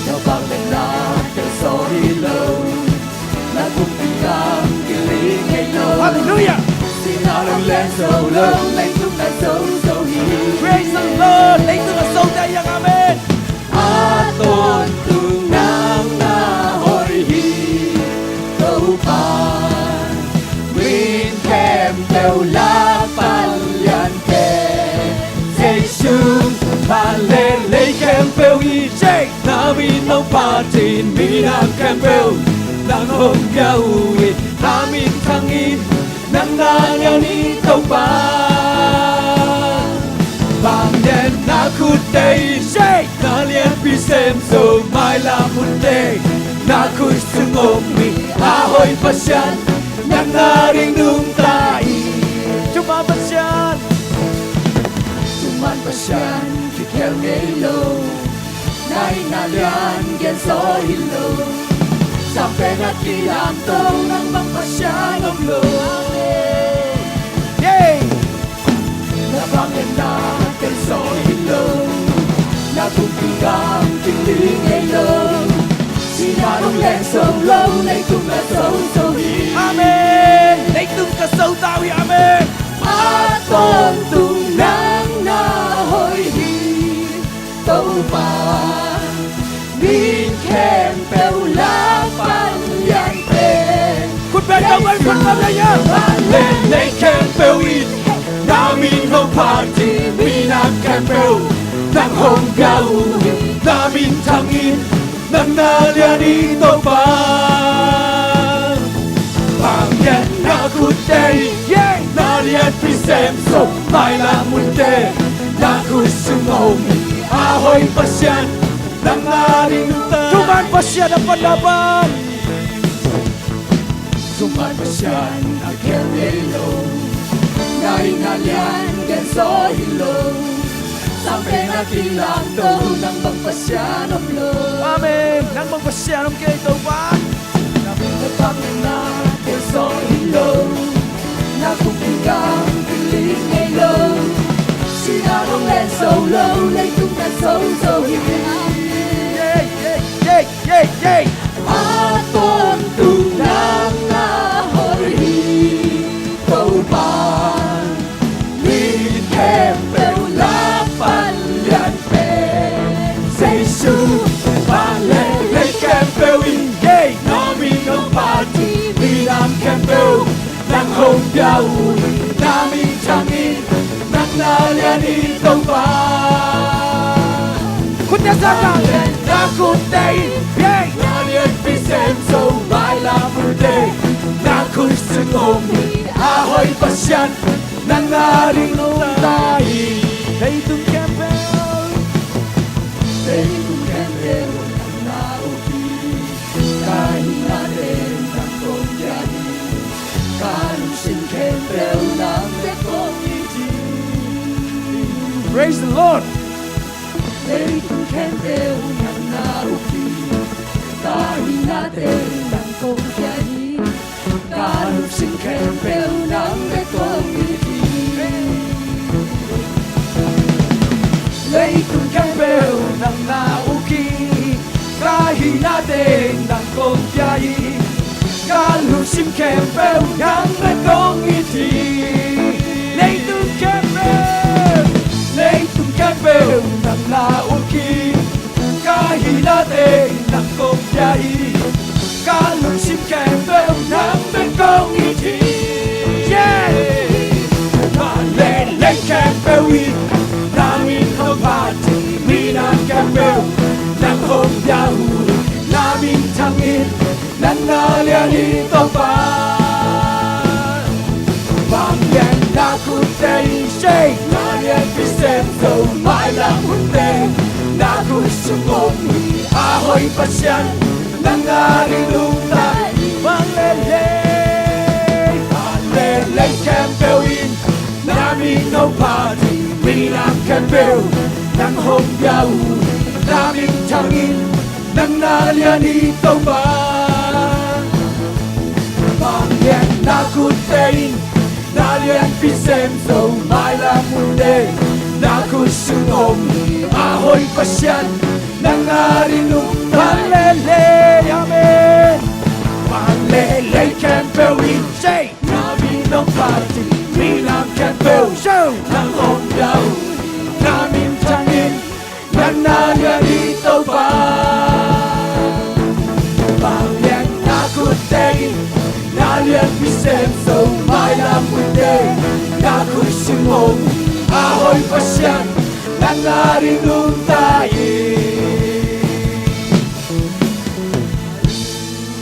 Nang bang na terso hilo Na kumpigang kiling ay lo Hallelujah Sinarong len so lo Lay tung na so hilo praise the Lord ในตัวทรงได้ยังอาเมน Aton tung nang na hoi hi Tau pa Win kem teo la Palyan ke Say shung Palen lay kem peo i Jake Na mi nong patin Mi na kem peo Nang hong gao i Na mi thang in Nang na nhau ni tau pa Bang den na khut day Jake Na lien pi sem so mai la mun day Na khut sung ôm mi A hoi pasyan Nang na ring nung tai Cuma pasien Tuman pasyan Kikel ngelo Nai na lian Gen so hilo Sampai nanti lantau Nang bang pasyan Om lo yay Na bangin na Gen so hilo Na kumpigang Kiling ngelo Sinarong len so low Nay tung na so hilo amen ในตัวกระเซาตาวิอาเมน Aton tung nang na hoi hi Tau pa Min kem peo la pan yan pe คุณแบงค์เอาไว้พันคอมได้ยัง Pan len lay kem peo in Na min hong party Mi na kem peo Nang hong gao Na min thang in Nang na lian in tau pa Bang yan na khut day yeah Na lian pi sem so mai la mun de Na khut sung ôm A hoi pasyan Nang na ring nung ta Tuman pasien dapat dapat Tuman pasyan Na kem hilo Nai na lian gen so hilo Sampai nanti lantau Nang bang pasyan om lo amen นั่งบังpasien น้องเกย์ตัวบ้าน Na bang na gen so hilo Na kumpigang kiling ngelo Sinarong len so low Lay tung na so hilo 耶耶耶耶耶 Aton tung nang na hoi hi Tau pa Min kem peo la pan yan pe Say su Pan le le kem peo in Yay No mi nong party Mi nam kem peo Nang hong gao Na mi chang in Nang na lian in tau pa คุณจะสร้าง Na khut day Yeah Na lian pi sem so mai la mu day Na khut sung ôm A hoi pasyan Nang na ring nung tai ในตุ้งแคมเปญ Day tung kem leo Nang na upi Kai na den Nang kong yani Kan sin kem leo Nang te kong iti praise the Lord Day tung kem leo Nang na upi Kai na den Nang kong yani Kan sin kem leo Nang te kong iti Lấy tung kem bèo nang na uki Kahit natin ng kong tiyayi Kalusim kempel nang lekong iti Nei tung kempel nang nauki kahilate nang kopyai kalun sim kempel nang lekong iti Malele kempel wi namin hopati minang kempel nang hopyau namin tangin nang naliani topa Bangyan na kutay shay nalian pisem so mai lang hunte na kusumong ahoy pasyan nang narilutay Malele Malele kempewin namin hopati minang kempel nang hopyau namin tangin nang naliani topa Bangyan na kutay nalian pisem so mai lang hunte na kusumong ahoy pasyan nang narilutay Malele amen Malele kempewin say namin hopati minang kempel show nang hopyau namin tangin nang naliani topa Bangyan na kutay nalian pisem so mai lang hunte na kusumong ahoy pasyan nang narilutay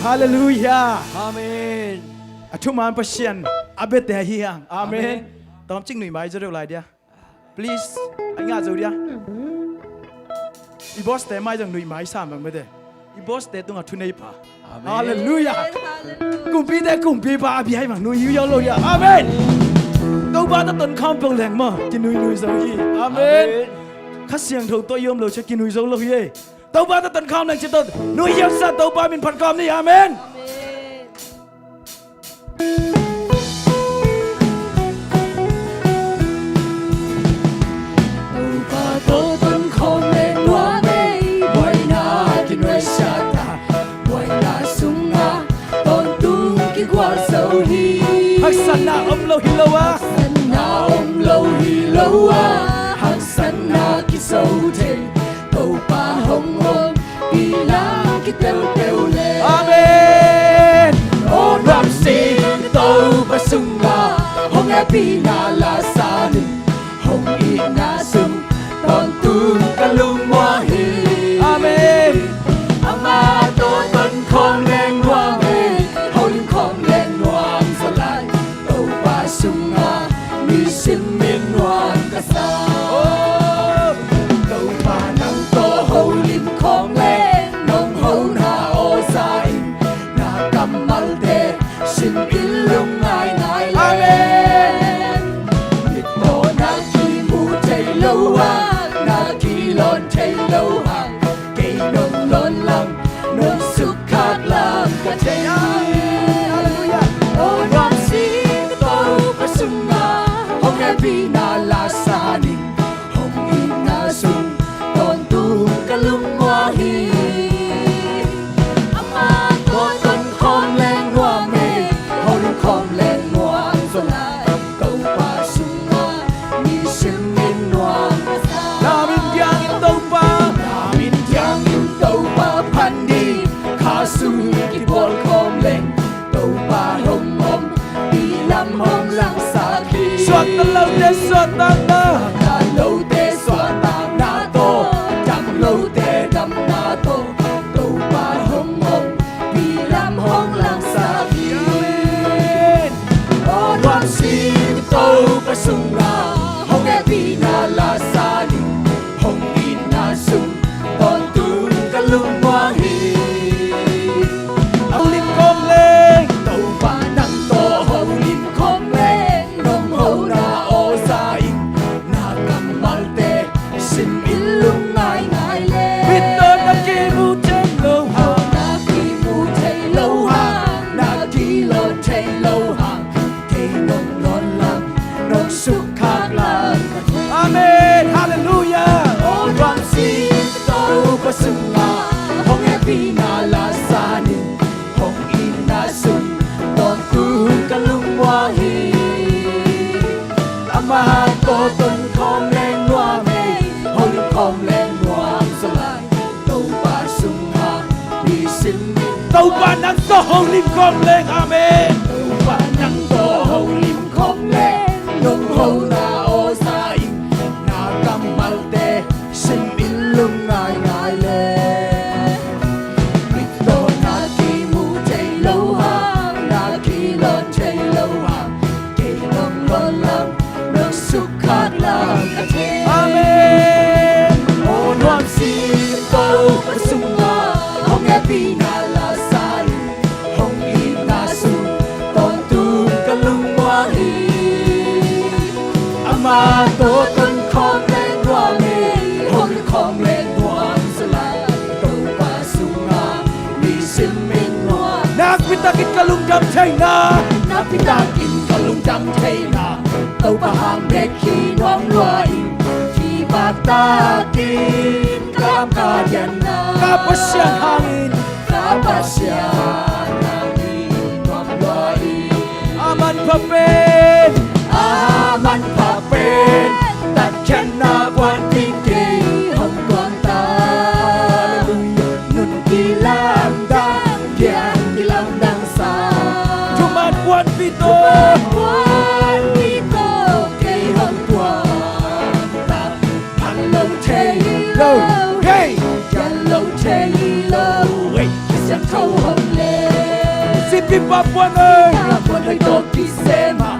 Hallelujah Amen. Atuman pasyan abet te hiang amen Tom ching nui mai jero lai dia Please anh nga zo dia I boss te mai jang nui mai sam bang mede I boss te tung athunei pa Hallelujah kumpi ba bi hai mang nui yu yo lo dia amen Đâu ba ta tuần khom bông leng ma kin nui zo hi amen Khát siang thâu tôi yom lo che kin nui zo lo hi Đâu ba ta tuần khom leng che tot nui yo sa đâu ba min phan kom ni amen Hắc san na om lo hiloa Na om lâu hi lâu à hang san na ki sâu thế tàu pa hong hong ki la ki teo teo le amen o ram si tàu pa sung na hong e pi na la sa ni hong i na sung ton tu ka lu mo hi amen ama to ton khom leng hoa me hon khom leng noam sa lai tàu pa sung na mi sim min noam ka sa tàu pa nang to ho lim khom leng nong ho na o sai na kamal te sim ilung ngai ngai amen mit to na ki mu thei lo wa na ki lon thei lo ha ke nong lon lam nong suk khat lam ka thei hallelujah o ram si to pa sung na hong e pi na la sa ni hong i na sung ton tu ka lung wa hi ama to ton khom leng wa me hon khom leng wa so lai câu pa sung na mi sim min wa ka sa na min yang in đâu ba min tiang in tàu pa pan đi kha su ki bol khom leng tàu pa hong hong đi lam hong lang sa khi suat ta lâu te suat ta na na lâu te xóa tang na to chăm lâu te đâm na to tàu pa hong hong đi lam hong lang sa khi o wan si tàu pa sung na hong e pi na la sa ni hong in na sung ton tu ka lung wa hi lim kom leng tàu pa nang to ho lim khom leng nong ho na o sa in na tàu ba nắng gió hồng lim khom lên amen tàu ba nắng gió hồng lim khom lên nung hầu na ô sa im na cầm mal te sim in lung ngai ngai lên bít đô na ki mu chạy lâu hàng na ki lon chạy lâu hàng kỳ nông lon lam nước suk khát lam amen ô noam si tàu ba sung na hong happy na la sai hong i na su ton tu ka lung wa hi ama to ton khom lên wa me hong khom lên wa salai tàu ba sung na mi sim min wa na pita kit ka lung dam thai na pita kit ka lung dam thai na tàu ba hang dek khi nuam lua in chi ba ta tin kam ka yan na ka pasyan hangin kapasyan hangin nuam lua in aman papen tat kyan na buwan tingki hong tuan ta nun kilang dang kian kilang dang sa cuman buwan pito kay hong tuan ta hello Taylor hey hello Taylor hey kisang thâu hồng lên si pipa buwan ơi to ki sema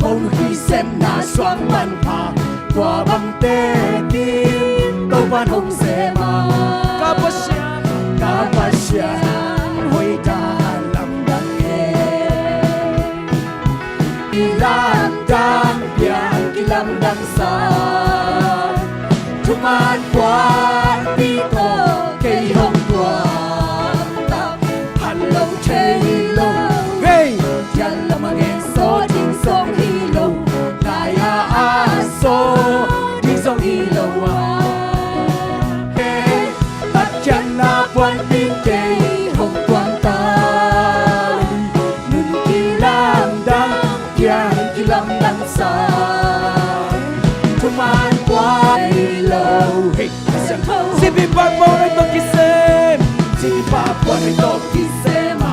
mong hi sem na swang man pa qua bang te tin to ban hong sema kapasyan hoi ta lam dang e ilam dang pian kilam dang sa chuman kwan pi ko kay hong kwan ta hello Taylor hey yan lamang en so ding song hilo kaya aso ding song hilo hey at yan na buwan pinte hong tuan ta nun kilam dang yan kilam dang sa tuman buwan hilo hey si pipa buwan ay to kisem si pipa buwan ay to kisema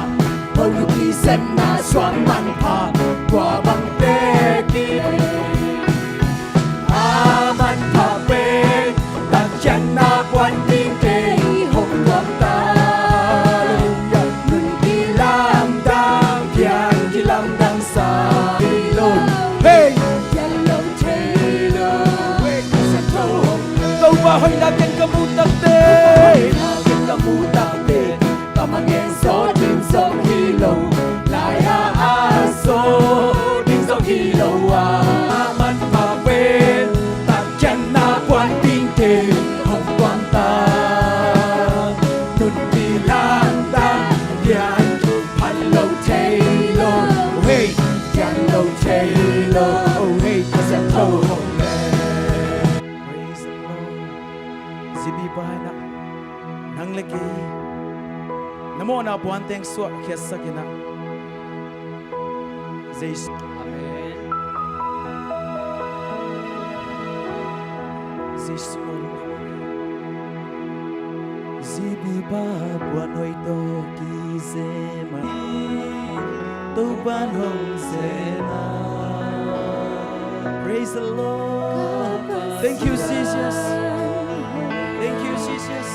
mong kisem na swang man pa qua bang te ki aman pa pe tak chan na buwan ting te hong tuan ta nun kilam dang kian kilam dang sa hey yellow Taylor hey sa to tàu ba hoy na ken kamutak te kamangen so dim song hilo laya aso dim song hilo man pa pen tak chan na kwan ting te hong kwan ta nun ti lang ta yan hello Taylor hey hello Taylor oh hey sa to hong le praise the Lord zibi ba na nang leki namo na buwan teng suwa kiasa kina Jesus Amen. Jesus zibi ba buwan hoy to kisema to ban hong sema praise the Lord thank you Jesus thank you Jesus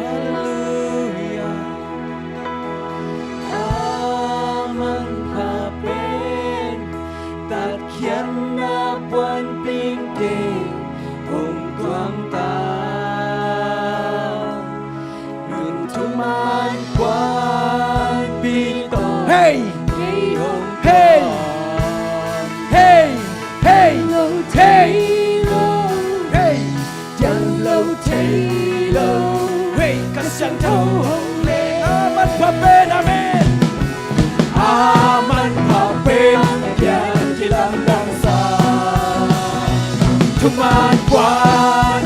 hallelujah aman papen tak kian na buwan pingke hong tuang ta nun tuman buwan pito hey hey hey hey hey hey yellow Taylor hey kasyang thâu hồng le aman papen amen aman papen kian kilang dang sa tuman buwan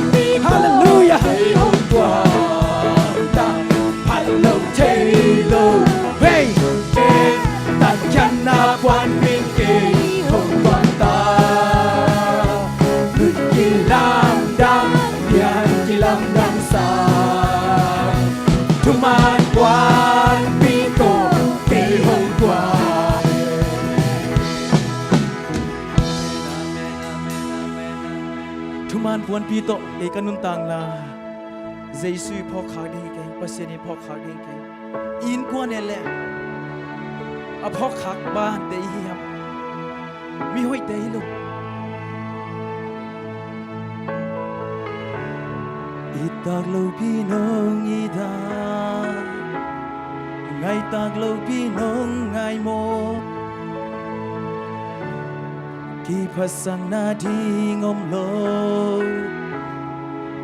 hallelujah hong tuan ta hello Taylor hey tak chan na buwan pingke hong tuan ta nun kilam dang kian kilam dang sa tuman puan pi to e kanun tang la Giêsu phok khak ding ke pasien phok khak ding ke in kwan ele a phok khak ban de hi ham mi hoi te hi lo Itag lo pinong ida Ngay tag lo pinong ngay mo Ki pasang na di ngom lo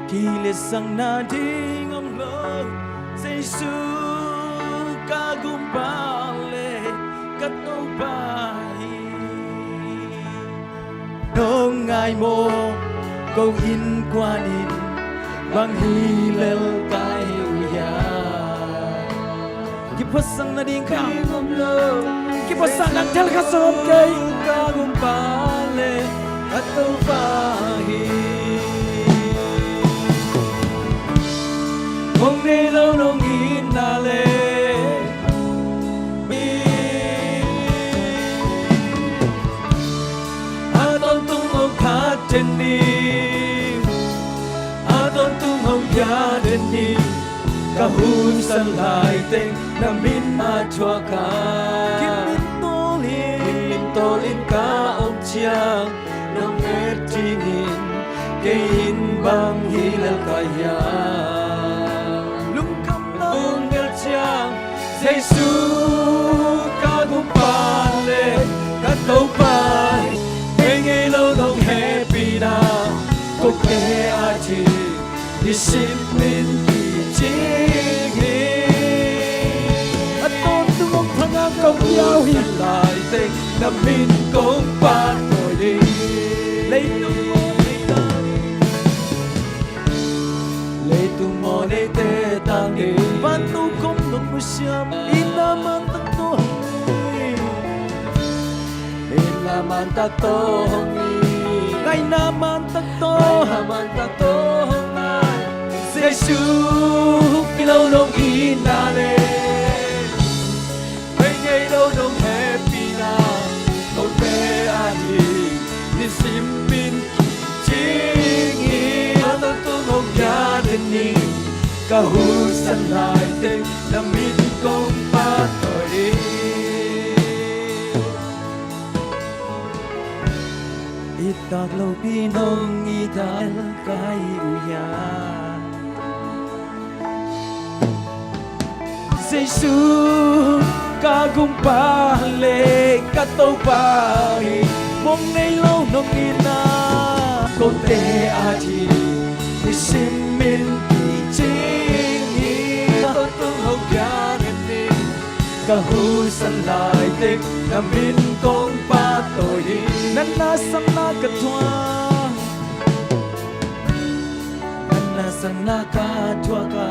Ki lesang na di ngom lo Giêsu ka gumbale katong bahi Nong ngay mo câu in kwanin Bang hilal kai uya Ki pasang na ding ka ngom lo Ki pasang nang tel ka som kai ka gumbale katong bahi Mong ne lo nong in na le Aton tung o ka tenni Aton tung hong ya tenni Kahun san lai teng na min ma chua ka Kim min tolin ka ông chiang Nong et tingin Kein bang hilal kaya Giêsu ca cũng pale ca tàu pai nghe lâu đông happy na cuộc đời aji đi sim min đi chigi aton tu mong thang ang công yao hi lại tên na min công ban tôi đi lấy tu mo ne te tang đi ban tu công nong mu siam inaman takto inaman takto ngay naman takto ngay Giêsu lâu nong inale ngay lâu nong happy na câu te ani ni sim bin ching aton tu ngom ya ni kahusan lai te na min kong pa tôi đi Itag lo pinong idal kay uya Giêsu ka gumpale ka tau pai mong nei lo nong ina ko te aji ni simin Kahusan lai tik na min kong pa tôi đi Nanasang na katwa Nanasang na katwa ka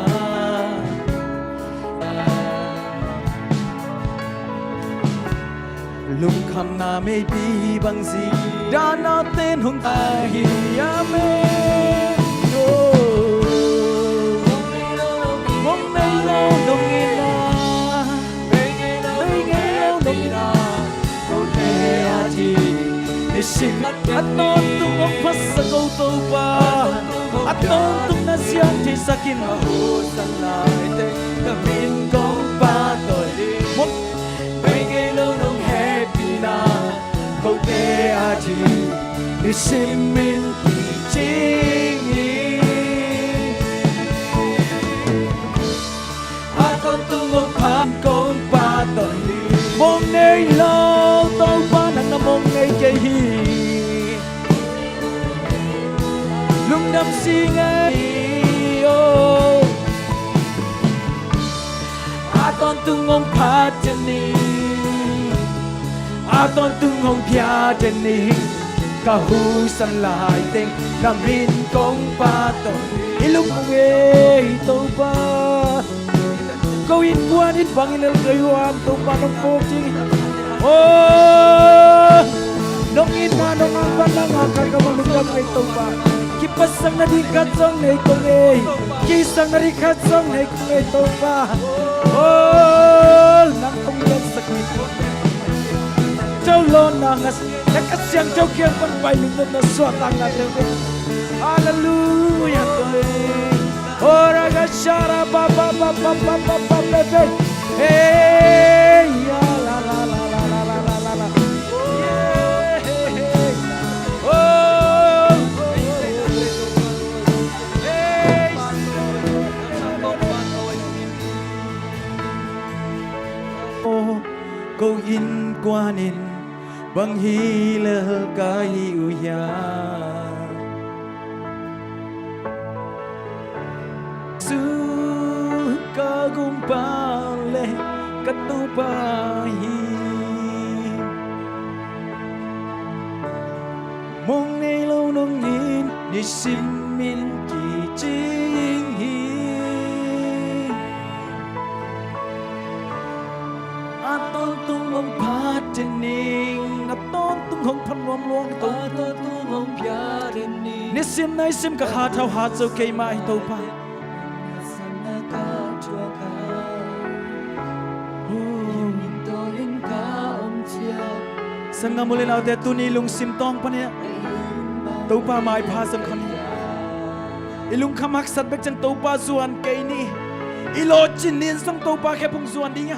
Lung kham na may bi bang zi Da natin hong tahi amen Mong nay lo nong ina Aton tung ông phát sa câu tâu ba Aton tung na siang thì sakin mahusan lai te na min kong pa tôi đi Mok ngay ngay lâu nong happy na câu te aji ni simin ki chingi Aton tung ông phát kong pa tôi đi Mong nay lâu tâu ba nang na mong ngay kay hi Lung đam si ngay Aton tung ngong pa chân ni Aton tung ngong pia chân ni Kahusan lai ting na min kong pa to Ilung ngay tâu ba Câu in quan in bang ilal gayuan tâu ba nong po ching Oh nong ina nong ang banang akar kamalungam kay tâu ba Kipasang na di katsong na ikong eh Kisang na di katsong na ikong eh tâu ba Oh nang tumilog sa kwito Chow lo na ngas Nakasyang chow kiyang pang bay lindot na swat ang natin Hallelujah. Ora gashara ba ba ba ba ba ba ba ba ba. Hey ya la la la la la la la la la. Yeah. Oh. Hey. Oh, câu in qua nín bằng hi lơ cái uya. Ka gumpale katupahi mong nay lâu nông nhìn ni sim min kỳ chính hi a tôn tung ông phá trên ninh a tôn tung hong phan wam luang tôn tung hong phá trên ninh ni sim nay sim ka ha thao ha zo kei mai tau pa Sangam muli na te tuni lung sim tong pa niya tau pa mai pha sam khani ilung khamak sat bek chan tau pa zuan kei ni ilo chin nin sam tau pa khe pung zuan dinga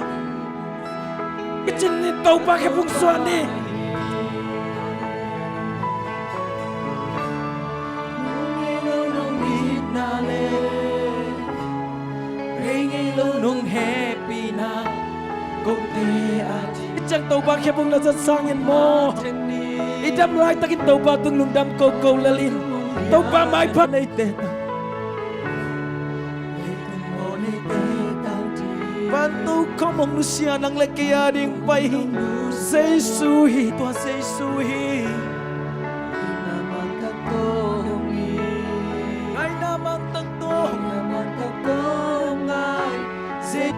chin nin tau pa khe pung zuan ni nung happy na kong te ati chẳng tàu ba khép bông là rất sang nhân mô ít đâm lại ta cái tàu ba tung lùng đâm câu câu là linh tàu ba mai phát này tết và tàu không mong nusia năng lệ kia điên bay say suy toa say suy ngày nam mang tắc tô ngày say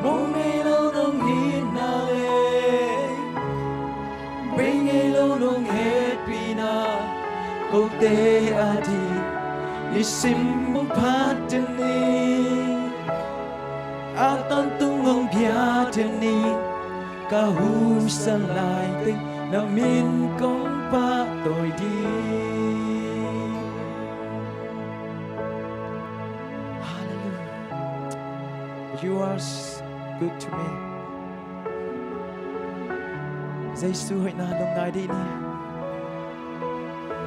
mong ngày lâu nông hin na le bên ngày lâu nông hết pina câu tê adi ni sim mong phát chân ni a tan tung ngong bia chân ni ca hu san lại tinh na min công pa tôi đi hallelujah you are good to me. Giêsu hội na đông ngài đi ni.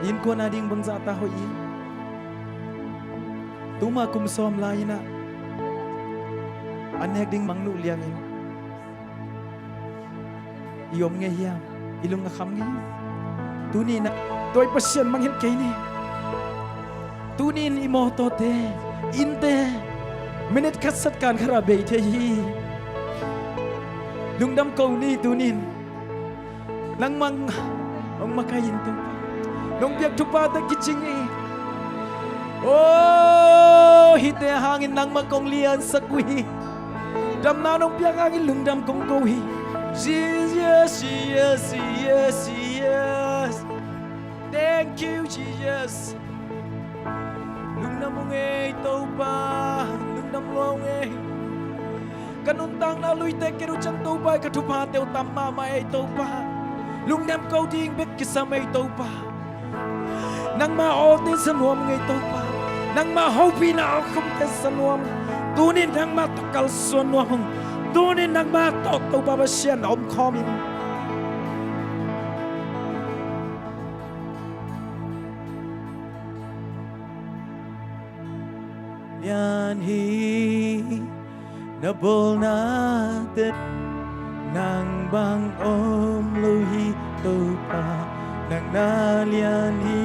In ko na ding bangza ta hội in. Tuma kum som lai na. Anek ding mangnu liang in. Iom nge hiam, ilung na kham nge. Tu ni na toy pasien manghin kay ni. Tu ni imo to te, in te. Minute khát sát can khara bể thế hi lung đâm câu ni tu nin nang mang ông makayin tu nong biak tu pa ta kichingi oh hite hangin nang makong lian sakwi đâm na nong biak hangin lung đâm công câu hi Jesus yes yes yes thank you Jesus lung đâm mong nghe tàu pa nam lo nghe kanun tang na lui te keru chang to bai ka thu pa teu tam ma mai to pa lung nam câu ding bek ki sa mai to pa nang ma o te san hom ngai to pa nang ma ho pi na không te san hom tu ni nang ma takal son wa hong tu ni nang ma to pa ba sian om khomin yan hi na bol natin nang bang luhi to pa nang nalian hi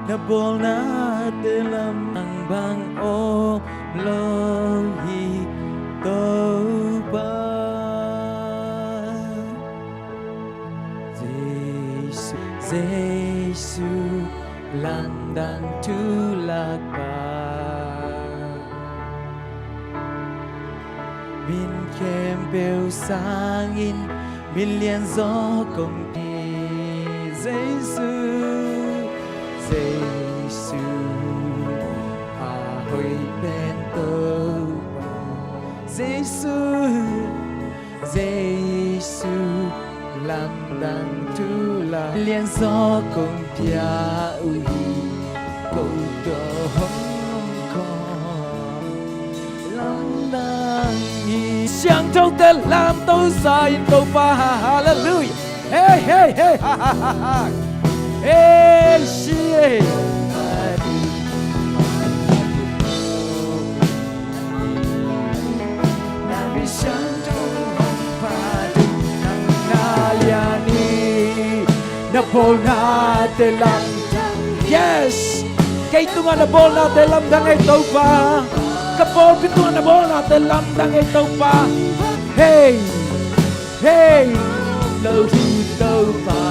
na bol natin lam nang bang luhi to pa Giêsu lang đang tu lạc ba min kem bêu sang in min liên gió công đi Giêsu Giêsu à hồi bên tôi Giêsu Giêsu làm đằng tu là liên gió công 别有意够多空浪荡意相同的浪都在都把哈利路亚嘿嘿嘿哈哈哈哈嘿是相同怕的那里你那波那的浪 yes kay tunga na bola de lamdang ito pa kapol pitunga na bola de lamdang ito pa hey hey lâu ito pa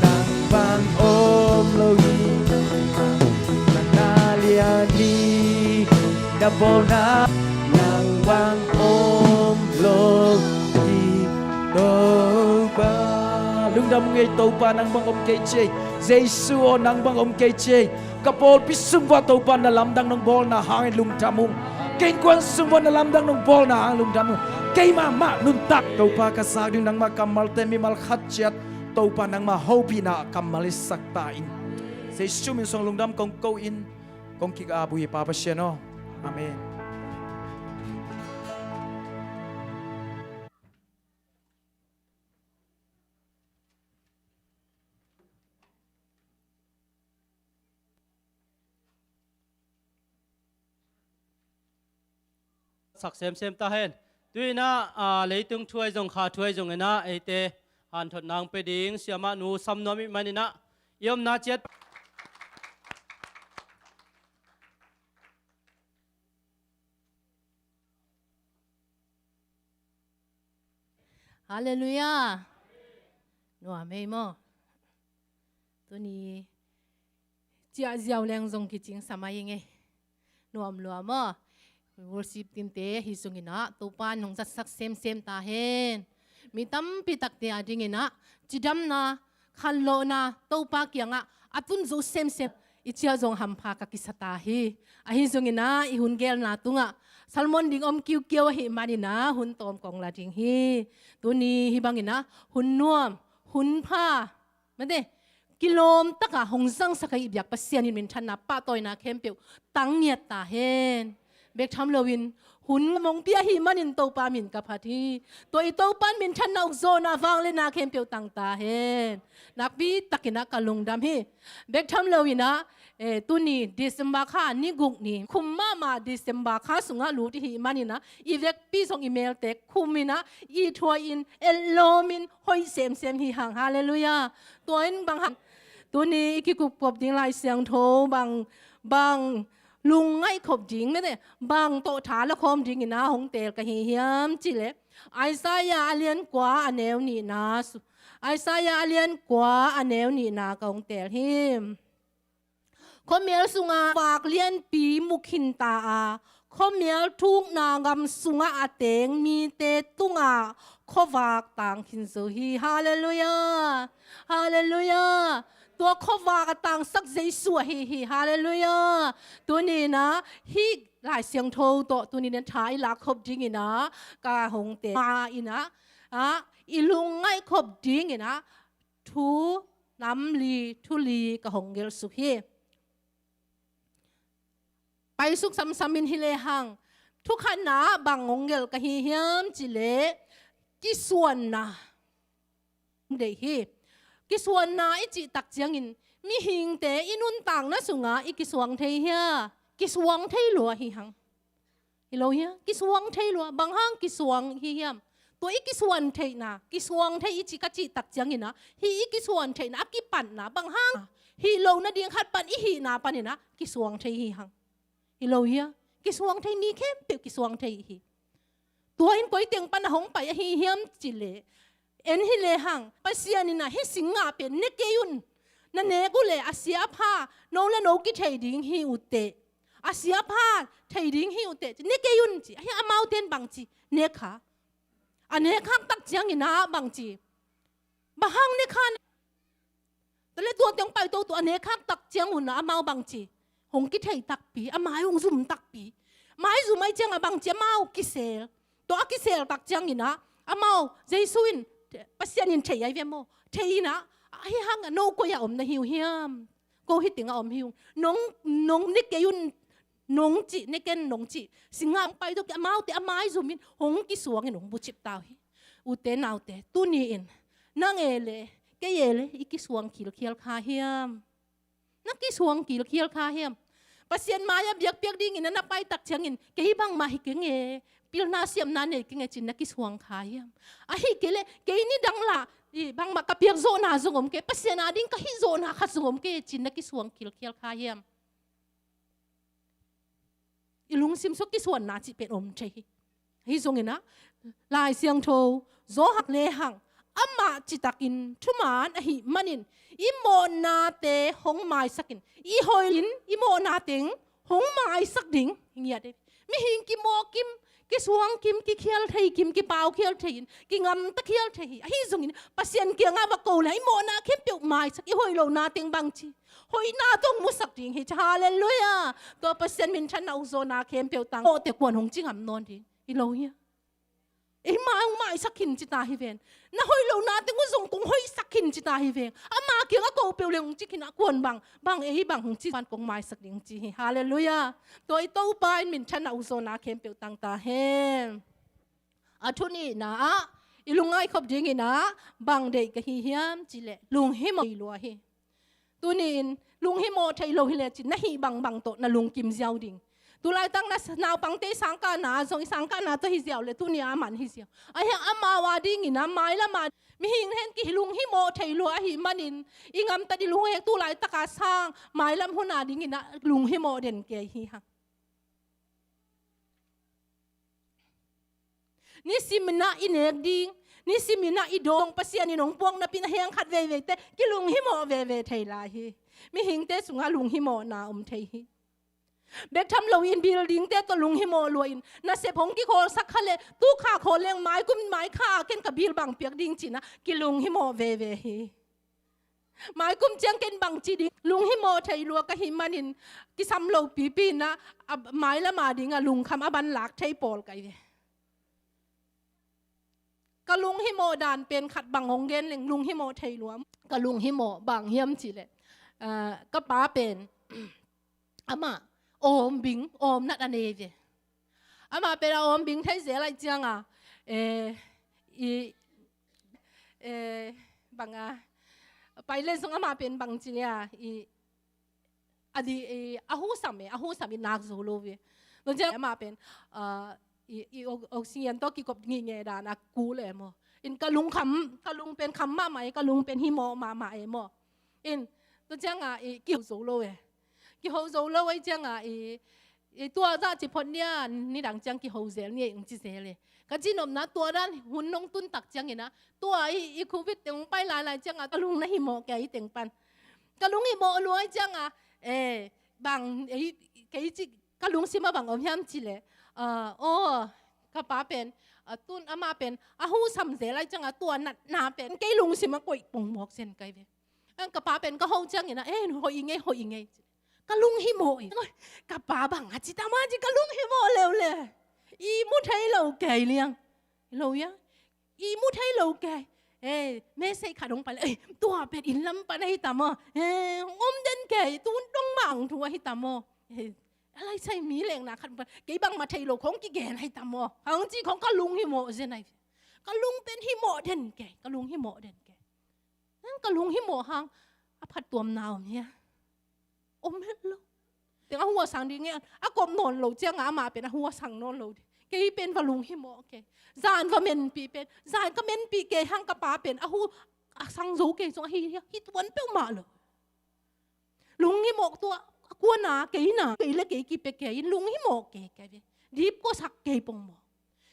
nang bang ôm lâu nanaliani na bola nang bang ôm lâu ito pa lung dam ngay ito pa nang bang om kay che Jesus o nang bang om kay che kapol pisung wa ito pa na lamdang ng bol na hangin lung tamong kain kwan sung wa na lamdang ng bol na hangin lung tamong kay mama nuntak ito pa kasagding nang makamal temi malkhatchat ito pa nang mahopi na kamalisaktain Jesus min song lung dam kong go in kong kikabuhi papasya no amen sắc xem ta hen tuy na lấy tung thui dòng khá thui dòng ấy na ấy tê hàn thuật nàng bê đính xia mạ nụ xăm nó mị mày na yếm na chết Hallelujah. Noa mei mo. Tu ni chia giàu leng zong ki ching samai nge. Noam lo mo. Worship team te hi sungina to pa nong zat sak sem ta hen. Mi tam pi tak te ading ina chidam na khan lo na to pa kyanga atun zo sem ichia zong hampa ka kisata hi. Ahi sungina I hun gel na tunga. Salmon ding om kiu kiu hi manina hun tom kong la ding hi. Tu ni hi bangina hun nuam hun pa. Made kilom taka hong sang sakai ibyak pasianin min chan na pa toy na kempeu tang niat ta hen. Bek tham lowin hun mong pia hi manin to pa min kapati to ito pan min chan na ukzo na wang le na kempeu tang ta hen. Nakbi takina kalungdam hi. Bek tham lowina tu ni December kha ni guk ni khumma ma December kha sunga lu ti hi manina ivek pi song email te khumina I thoi in elomin hoi sem hi hang hallelujah to in bang hang tu ni ki kup pop ding lai siang tho bang lung ngai khop ding me de bang to tha la khom ding ina hong tel ka hi hiam chi le Isaiah alien kwa anew ni na Isaiah alien kwa anew ni na ka hong tel him Komel sunga wak lian pi mukhin ta a Komel thuk na ngam sunga ateng mi te tunga khowak tang khin so hi hallelujah hallelujah to khowak tang sak Jesu hi hallelujah to ni na hi lai siang tho to tu ni na thai la khop ding ina ka hong te ma ina ilung ngai khop ding ina thu nam li thu li ka hong gel su hiไปสุกซ้ำๆมินฮิเลหังทุกขณะบางงเกลกะฮิเฮียมจิเลกิส่วนนะเดฮีกิส่วนนะอิจิตักเจียงอินมีหิงเตอินุนต่างนะสุงาอิกิสวงเทเฮียกิสวงเทลัวฮิหังฮิโลเฮียกิสวงเทลัวบางหังกิสวงฮิเฮียมตัวอิกิสวนเทนะกิสวงเทอิจิกะจิตักเจียงอินนะฮิอิกิสวนเทนะกิปั่นนะบางหังฮิโลนะเดียงขัดปั่นอิฮีนะปั่นนี่นะกิสวงเทฮิหังฮิโลเฮียกิสวงไทยมีเข้มเปียวกิสวงไทยฮีตัวอินก๋วยเตียงปันหงไปฮีเฮียมจิเลเอ็นฮิเลหังปัสยานินะฮิสิงอาเป็นเนกยุนนั่นเนกุเลอาเซียผ้าโนและโนกิไทยดิ้งฮิอุเตอาเซียผ้าไทยดิ้งฮิอุเตเนกยุนจีให้อามาเตียนบังจีเนขาอันเนข้างตักเจียงอินะบังจีบะหังเนขาแต่ละตัวเตียงไปตัวอันเนข้างตักเจียงหุ่นอามาบังจีหงกิไทยตักปีอาไม้หงซุ่มตักปีไม้ซุ่มไม่เจียงบางเจียมากิเซลตัวกิเซลตักเจียงอินะอามาเจสุอินปัสยานินเทียไอเวโมเทียนะ ไอ้หังโนก็อย่าอมนะหิวเฮียมก็ฮิตติงอมหิวน้องนี่เกยุนน้องจีนี่เกนน้องจีสิงามไปตัวแกมาเอาแต่อาไม้ซุมินหงกิสวงเงินหงบุจิบตาวฮิอุเตนเอาแต่ตุนีอินนางเอเลแกเยเลอีกิสวงขีลเคียลคาเฮียมนักกิสวงขีลเคียลคาเฮียมปัสยันมายาเบียกเปียกดิ่งอินนับไปตักเชียงอินแกฮิบังมาฮิเกงเอพิลนาเซียมนั่นเอเกงเอจินนักกิสวงคาเฮียมอะฮิเกเลแกนี่ดังละบางมากระเปียกโซนาสงมเกปัสยานาดิ้งก็ฮิโซนาขัดสงมเกจินนักกิสวงคิลเคียลคาเฮียมอีลุงซิมสุกิสวนนาจิเป็นอมเชฮิฮิซงเงินะลายเสียงโทโซหักเลหังอามาจิตักินทุมานอหิมันินอีโมนาเตหงไม้สักินอีหอยลินอีโมนาเตงหงไม้สักดิ่งเงียดมิหิงกิโมกิมกิสวงกิมกิเคียลเทยกิมกิเปาเคียลเทยกิงำตะเคียลเทยฮิซงเงินปัสยันเกียงอาวะโกเลยอีโมนาเข้มเปียวไม้สักอีหอยโลนาเตงบังชีหอยนาต้องมุสักดิ่งฮิชาเลลุยาตัวปัสยันมินชันเอาโซนาเข้มเปียวตังโอแต่กวนหงจิงหำนอนดิ่งอีโลเฮียไอ้มาไม่สักขินจิตาฮิเวนน่าหอยเหล่านั้นแต่ก็ส่งกงหอยสักขินจิตาฮิเวนอามาเกี่ยงก็เปลี่ยนจิกินกวนบางไอ้บางหงจิฟันกงไม้สักดิ่งจีฮาเลลูยาตัวไอ้โตไปมินชันเอาโซนาเข้มเปียวตังตาเฮมอาทุนี่นะอีลุงไอ้ขบดิ่งนะบางเด็กก็ฮิเฮียมจิเลลุงฮิโมลัวเฮตัวนี้ลุงฮิโมไทยโลฮิเลจิน่าฮิบางโตน่ะลุงกิมเจ้าดิ่งตุลาตั้งนัสนาวปังเตสังกานาส่งสังกานาตัวฮิเซียวเลยตุนี่อามันฮิเซียวไอ้ยังอามาวาดิ้งอินะไม้ละมามีหิงเห็นกิลุงฮิโมไทยลัวหิมันินอิงามตัดิลุงเฮกตุลาตะกาสร้างไม้ละมุนาดิ้งอินะลุงฮิโมเด่นเกยฮิฮังนี่สิมินะอินเอกดิ้งนี่สิมินะอิดงปัสยานินงปวงนับปินเฮียงขัดเวเตกิลุงฮิโมเวไทยลาฮิมีหิงเตสุงาลุงฮิโมนาไทยฮิเบกทำโลอินบิลดิ้งเตตัวลุงฮิโมลวยอินน่าเสพงกิโคสักขเลตู้ขาโคเลี้ยงไม้กุมไม้ขาเก่นกับบิลบังเปียกดิ้งจีนะกิลุงฮิโมเวฮีไม้กุมเจียงเก่นบังจีดิ้งลุงฮิโมไทยลัวกะหิมันินกิซัมโลปีนะไม้ละมาดิ้งอะลุงคำอบันหลักไทยปอลไกเวกะลุงฮิโมดานเป็นขัดบังหงเกนเลงลุงฮิโมไทยลัวกะลุงฮิโมบังเฮียมจีเลยก็ป้าเป็นอามาโอมบิงโอมนัดอันเอเวอามาเป็นโอมบิงไทยเสียอะไรจังอ่ะบังอ่ะไปเล่นสงอามาเป็นบังจีเนี่ยอดีอาหูสามีนักสู้โลเวตอนเจ้าอามาเป็นออกเสียงตัวกี่กบงี้เงี้ยดานักกูเลยมั้งอินกะลุงเป็นคำมาใหม่กะลุงเป็นฮิโมมาใหม่มั้งอินตอนเจ้าอ่ะกี่สู้โลเวกี่เขาโซโล่ไว้จังอ่ะตัวด้านจีพเนี่ยนี่ดังจังกี่เขาเสียเนี่ยยังจีเสียเลยก็จีนมนะตัวด้านหุ่นนงตุนตักจังเห็นนะตัวโควิดเต็งไปหลายจังอ่ะกะลุงนะฮิโมแกอีเต็งปันกะลุงฮิโมรวยจังอ่ะบางแกจีกะลุงซิมาบางอมยามจีเลยโอ้กะป้าเป็นตุนอามาเป็นหูสำเสียอะไรจังอ่ะตัวหนาเป็นแกลุงซิมากุยปุ่งหมอกเส้นไกเว้กะป้าเป็นก็เขาจังเห็นนะหอยยังไงกะลุงฮิโมอีกกะป้าบังอาจิตามาจิกะลุงฮิโมเร็วเลยอีมุทัยเราแก่เลี้ยงเรายังอีมุทัยเราแก่แม่ใส่ขาดงไปเลยตัวเป็ดอินลำปะให้ตามออมเด่นแก่ตัวต้องบังทัวให้ตามออะไรใช่มีแรงนะขันไปเกี่ยบังมาไทยเราของกี่แก่ให้ตามอหังจีของกะลุงฮิโมเจไหนกะลุงเป็นฮิโมเด่นแก่กะลุงฮิโมเด่นแก่นั่นกะลุงฮิโมหังอภัดตัวมนาวเนี่ยอมเห็นแล้วแต่หัวสังดีเงี้ยอากมนอนเราเจ้าอามาเป็นหัวสังนอนเราเกยเป็นวลุงฮิโมเกจานก็เมนปีเป็นจานก็เมนปีเกยหังกระป๋าเป็นหัวสังโจเกยจงฮิตวันเปรี้ยวมาเลยลุงฮิโมตัวกวนหนาเกยหนาเกยเล็กเกยกีเปเกยลุงฮิโมเกยเกยดีบก็สักเกยปงหมอ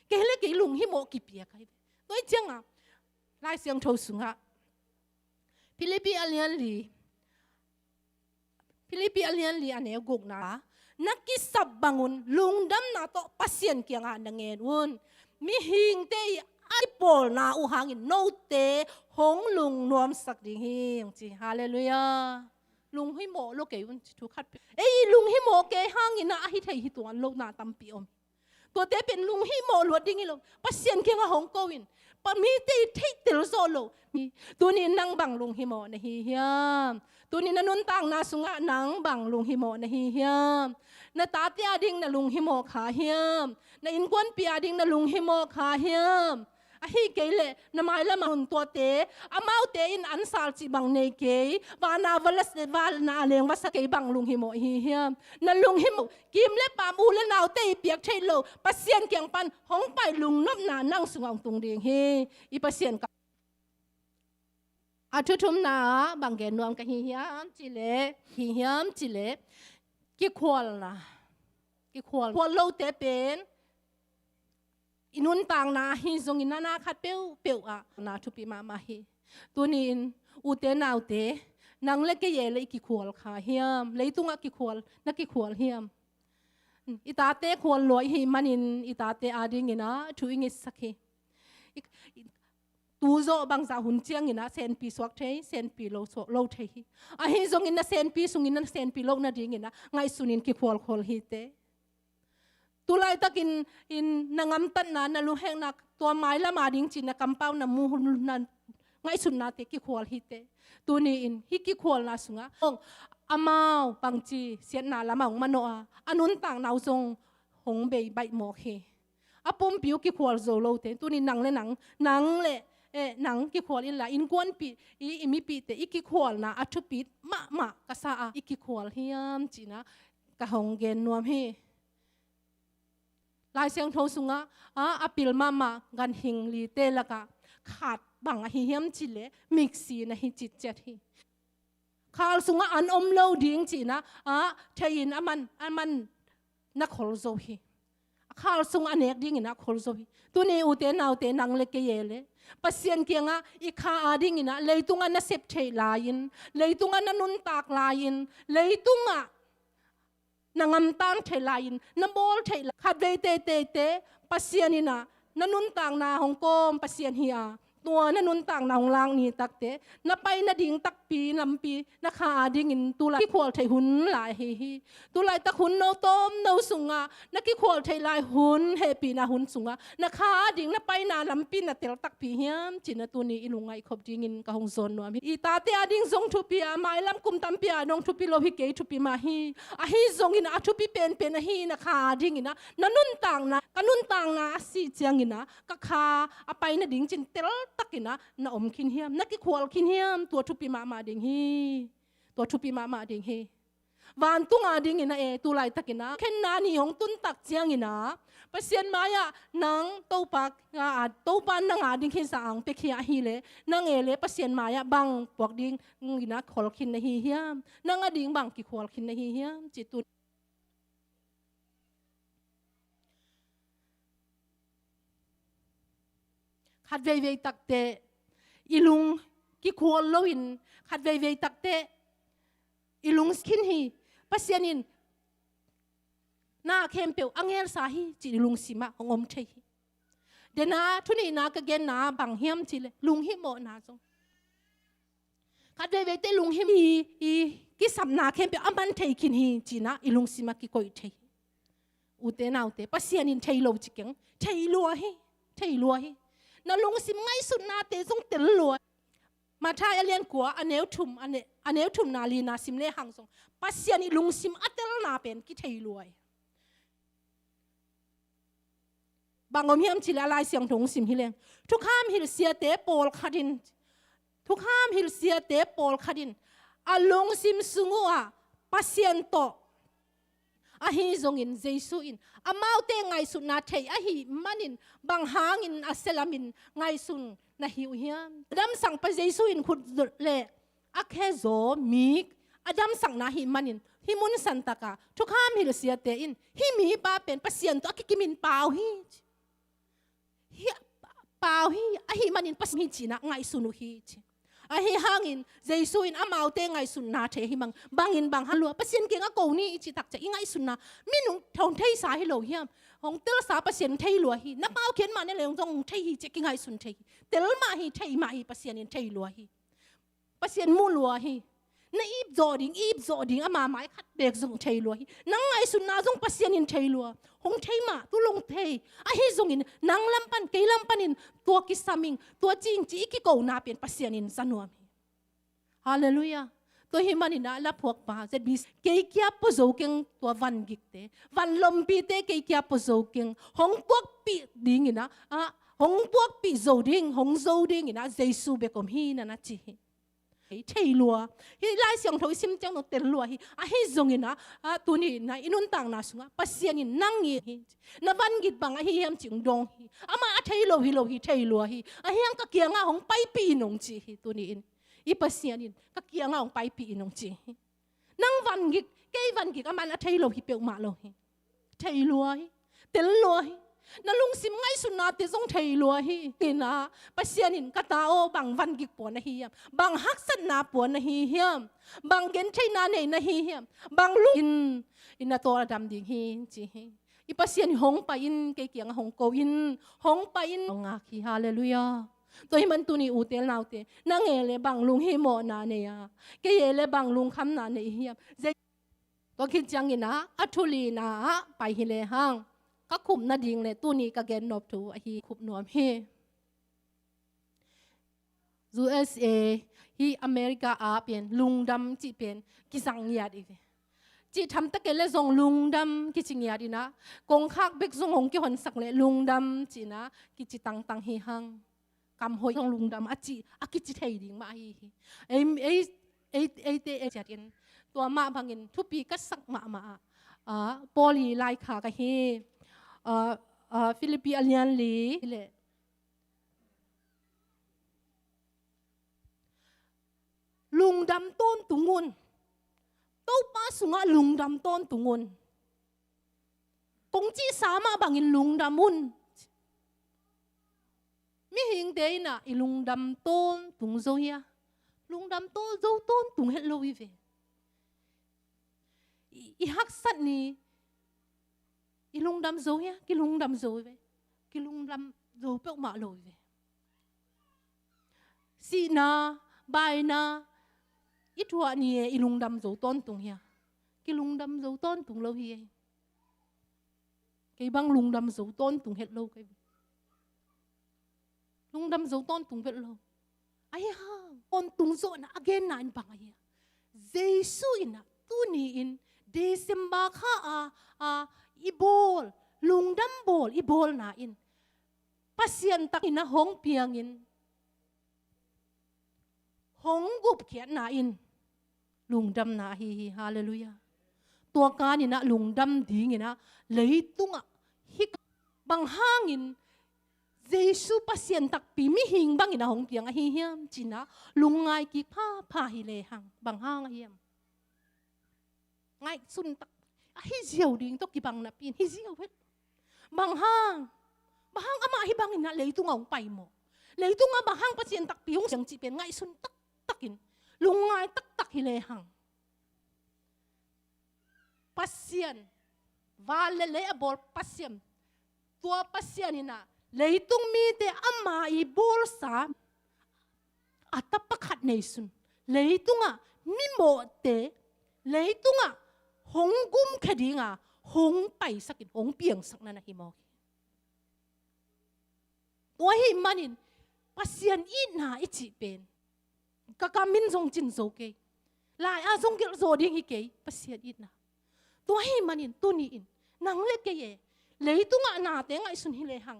เกยเล็กเกยลุงฮิโมกีเปียเกยตัวเจ้าลายเสียงโทสุงะฟิลิปปินส์เลียนลีฟิลิปปินส์เลียนลีอันเนี้ยกุกนะนักกิสับบังุนลุงดำนาโตปัสยันเกียงอันดังเงินวุนมีหิงเตยไอปอลนาอุหังอินโนเตหงลุงนวมสักดิ่งหิงจีฮาเลลูยาลุงให้โมโลเกยุนทุกขัดลุงให้โมเกหังอินะฮิไทยฮิตัวโลกนาตัมปีอมตัวเตเป็นลุงให้โมลวดดิ่งอิลงปัสยันเกียงหงโกวิน ปะมีตีที่ติลโซโลตัวนี้นังบังลุงหิโมนะฮิเฮียมตัวนี้นันุนตังนาสุงะนังบังลุงหิโมนะฮิเฮียมนาตาเตียดิ่งนะลุงหิโมขาเฮียมนาอินกวนเปียดิ่งนะลุงหิโมขาเฮียมอะฮิเกเลนะไม่ละมันตัวเตอะมาเตอินอันซาลจิบังเนเกวานาวัลสวาลนาเลงวัสเกบังลุงหิโมฮิเฮียมนะลุงหิโมกิมเลปามอูเลนาวเตเปียกเทโลปัสเซียนเกียงปันหงไปลุงนบนานั่งสุงองตุงเดียงเฮอีปัสเซียนกับอาทุทุมนาบางแกนวมกับฮิเฮียมจิเลฮิเฮียมจิเลกิควอลนะกิควอลควอลโลเตเป็นอินุนต่างนาฮิซงอินานาคัดเปียวอะนาทุปีมาฮิตัวนี้อุเตนาวเตนังเล็กเยเลยกิควอลค่ะเฮียมเลยตุงอะกิควอลนักกิควอลเฮียมอิตาเตควอลลอยฮิมันอินอิตาเตอาดิงินะทุอิงิสักฮิตูโซบางสาหุ่นเจียงอินะเซนปีสวักเทเซนปีโลเทฮิอะฮิซงอินะเซนปีสุงอินะเซนปีโลนาดิงินะไงสุนินกิควอลคอลฮิเตตุลายตะกินนางำตันนาลูแหงนักตัวไม้ละมาดิ้งจีนกำเป้านามูหุนนันไงสุนนาเตกิควอลฮิเตตัวนี้ฮิกิควอลนาสุงะองอามาวปังจีเสียนาละมาองมโนอาอนุนต่างนาวทรงหงเบยใบหมอกเฮอปมปิวกิควอลโซโลเตตัวนี้หนังเลยหนังเลยหนังกิควอลอินละอินกวนปีอิมิปีเตอิกิควอลนะอัตุปีมากษาอิกิควอลเฮียมจีนะกะหงเกนนวมเฮลายเสียงโทสุงะอปิลมากันหิงลีเตลกะขาดบังหิเฮียมจิเลมิกซีนะฮิจิตเจติขาลสุงะอันอมโลดิ้งจีนะเทยินอามันนักขลโซฮีขาลสุงะเนกดิ้งนักขลโซฮีตัวนี้อุเตนเอาเตนังเล็กเยเลปัสเซียนเกียงอีขาอาดิ้งนะเลยตุงะนัเซปเทลายินเลยตุงะนันุนตากลายินเลยตุงะนางำตังเทลายินนบอลเทลาขัดเวเตปัสเซียนินะนันุนต่างนาฮ่องกงปัสเซียนเฮียตัวนันุนต่างนาฮ่องลางนี่ตักเตนับไปนัดิ่งตักปีลำปีนักขาดิ่งอินตุลาที่ขวลไทยหุนหลายเฮีตุลาตักหุนโนต้มโนสุงะนักที่ขวลไทยลายหุนเฮปีนาหุนสุงะนักขาดิ่งนับไปนาลำปีนักเตลตักปีเฮียมจินตัวนี้อิลุงไงขบดิ่งอินกับฮงโซนนัวมีอีตาเตอดิ่งทรงทุปีอาไม่ลำกุมตัมปีอาน้องทุปีโลหิเกทุปีมาฮีฮีทรงอินอาทุปีเป็นฮีนักขาดิ่งอินะนันุนต่างนะกันุนต่างนะสีเจียงอินะกะขาอาไปนาดิ่งจินเตลตักอินะนาอมคินเฮียมนักที่ขวลคินเฮียมตัวทุปีมาดิ่งฮีตัวทุปีมาดิ่งเฮวันตุงอาดิ่งอินะตุไลตักินะเข็นนานี่ของตุนตักเจียงอินะปัสเซียนมายะนังโตปักโตปันนังอาดิ่งเฮสังเปคียฮีเลนังเลปัสเซียนมายะบังปวกดิ่งอินะขอลคินนะฮีเฮียมนังอาดิ่งบังกิขอลคินนะฮีเฮียมจิตุขัดเวตักเตอีลุงกิขอลโลอินขัดเวตักเตอีลุงสกินฮีปัสเซียนินนาเข้มเปียวอังเฮลสาฮีจีลุงสิมาของอมเทฮีเดนาทุนีนากะเกนนาบังเฮียมจีเลลุงฮิโมนาจงขัดเวเตลุงฮิมีกิสัมนาเข้มเปียวอามันเทคินฮีจีนะอีลุงสิมากิโกยเทอุเตนาอุเตปัสเซียนินเทโลจิเกงเทลัวฮีนาลุงสิมไงสุดนาเตจงเตลลัวมาทายเลียนกัวอันเนวทุมนาลีนาสิมเลหังสงปัสยานิลุงสิมอัตเตลนาเป็นกิเทยลวยบางอมเฮียมจิลาลายเสียงถงสิมฮิเลงทุกข้ามฮิลเซียเตโปลคดินทุกข้ามฮิลเซียเตโปลคดินอาลุงสิมสุงัวปัสยันโตอาฮีจงอินเจสุอินอามาเตไงสุนาเทยอาฮีมันินบางหางอินอาเซลามินไงสุนนาฮิวเฮียมดัมสั่งไปเจสุอินขุดเล่อาแค่โซมิกอาดัมสั่งนาฮิมันินฮิมุนสันตากาทุกข้ามฮิลเซียเตอินฮิมีปาเป็นปัสยันโตอากิมินเปล่าฮีเปล่าฮีอาฮีมันินปัสมิจีนะไงสุนุฮีอาฮีหางอินเจสุอินอามาเตไงสุนนาเทฮิมังบางอินบางฮัลโหลปัสยันเก่งอาโกนี่อิจิตักจะไงสุนนามินุทงเทสาฮิโลเฮียมของเตลสาปัสยันเทลัวฮีนับเอาเขียนมาในเรื่องตรงเทฮีจะกิไงสุนเทฮีเตลมาฮีเทมาฮีปัสยันเทลัวฮีปัสยันมูลัวฮี na ip zo ding ama mai khat bek zong thei lo hi nang ngai sun na zong pasian in thei lo hong thei ma tu long thei a hi zong in nang lam pan ke lam pan in to ki saming to ching chi ki ko na pen pasian in sanuam hi hallelujah to hi mani na la phok pa zet bis ke kya po zo keng to van gik te van lom pi te ke kya po zo keng hong pok pi ding ina a hong pok pi zo ding hong zo ding ina jesu be kom hi na na chi thei lua hi lai siang thoi sim chang no tel lua hi a hi zong ina a tu ni na inun tang na sunga pasian in nang ngi hi na van git bang a hi yam ching dong hi ama a thei lo hi thei lua hi a hiang ka kia nga hong pai pi nong chi hi tu ni in i pasian in ka kia nga hong pai pi nong chi nang van git ke van git aman a thei lo hi pe ma lo hi thei lua hi tel lua hi na lung sim ngai sun na te zong thei lua hi ina pasian in kata o bang van gik pon na hi yam bang hak sat na pon na hi hiam bang gen thei na nei na hi hiam bang lu in na to dam ding hi chi hi i pasian hong pa in ke kiang hong ko in hong pa in nga khi hallelujah to hi man tu ni u tel nau te na nge le bang lung hi mo na ne ya ke ye le bang lung kham na nei hiam to khi chang ina athuli na pai hi le hang kaคุมนาดิงเลยตัวนี้ก็แกนนบถูฮีคุมนวมเฮ USA ฮีอเมริกาอาเป็นลุงดำจีเป็นกิสังยาดีจีทำตะเกลเลยส่งลุงดำกิจิงยาดีนะกงคักเบกส่งหงกิหอนสักเลยลุงดำจีนะกิจิตังเฮหังกำหอยส่งลุงดำอาจีอากิจิเทยดิ่งมาฮีเตจัดกันตัวมาพังกินทุกปีก็สักมาปอลีไลคากะเฮฟิลิปปินส์เลียนลีเลยลุงดำต้นตุงุนเต้าป้าสุงะลุงดำต้นตุงุนกงจีสามาบังอินลุงดำมุนมิหิงเดยนะอิลุงดำต้นตุงโซเฮียลุงดำต้นโซต้นตุงเฮลโลวิเวอีฮักสัตนี่อีลุงดำโซเฮียกิลุงดำโซเวกิลุงดำโซเปกมาโลเวสีนาบายนาอีทัวนี่อีลุงดำโซต้นตุงเฮียกิลุงดำโซต้นตุงโลเฮียกี่บังลุงดำโซต้นตุงเฮลโลกี่ลุงดำโซต้นตุงเฮลโลไอ้ห่าต้นตุงโซนะ again นะอินบังไอ้เฮียเจสุอินะตุนี่อินเดซิมบาข้าอีโบลลุงดำโบลอีโบลนะอินปัสยันตักอินะหงเพียงอินหงกุบเขียนนะอินลุงดำนะฮีฮาเลลูยาตัวการอินะลุงดำดิ่งอินะเลยตุงฮิกบางห้างอินเจสุปัสยันตักปีมิหิงบางอินะหงเพียงฮีเฮียมจินะลุงไงกิพาฮิเลหังบางห้างเฮียมไงสุนตักฮิเจียวดิ่งตกิบังนับปีนฮิเจียวเพชรบางห้างอามาฮิบังอินะเลยตุงเอาไปหมดเลยตุงบางห้างปัสยันตักปีหงเสียงจีเป็นไงสุนตักอินลุงไงตักฮิเลหังปัสยันวาเลเลอบอลปัสยันตัวปัสยันนี่นะเลยตุงมีแต่อามาอีบอลสามอัตปะขัดในสุนเลยตุงมิโมเตเลยตุงหงกุมคดีงหงไปสักินหงเปียงสักนั่นนะฮิมอตัวฮิมันินปัสยันอีน่าอิจิเป็นกะกามินซงจินโซเกลายอาซงเกลโซดิ้งฮิเกปัสยันอีน่าตัวฮิมันินตัวนี้อินนังเล็กเกยเลยตุงนาเตงไอสุนฮิเลหัง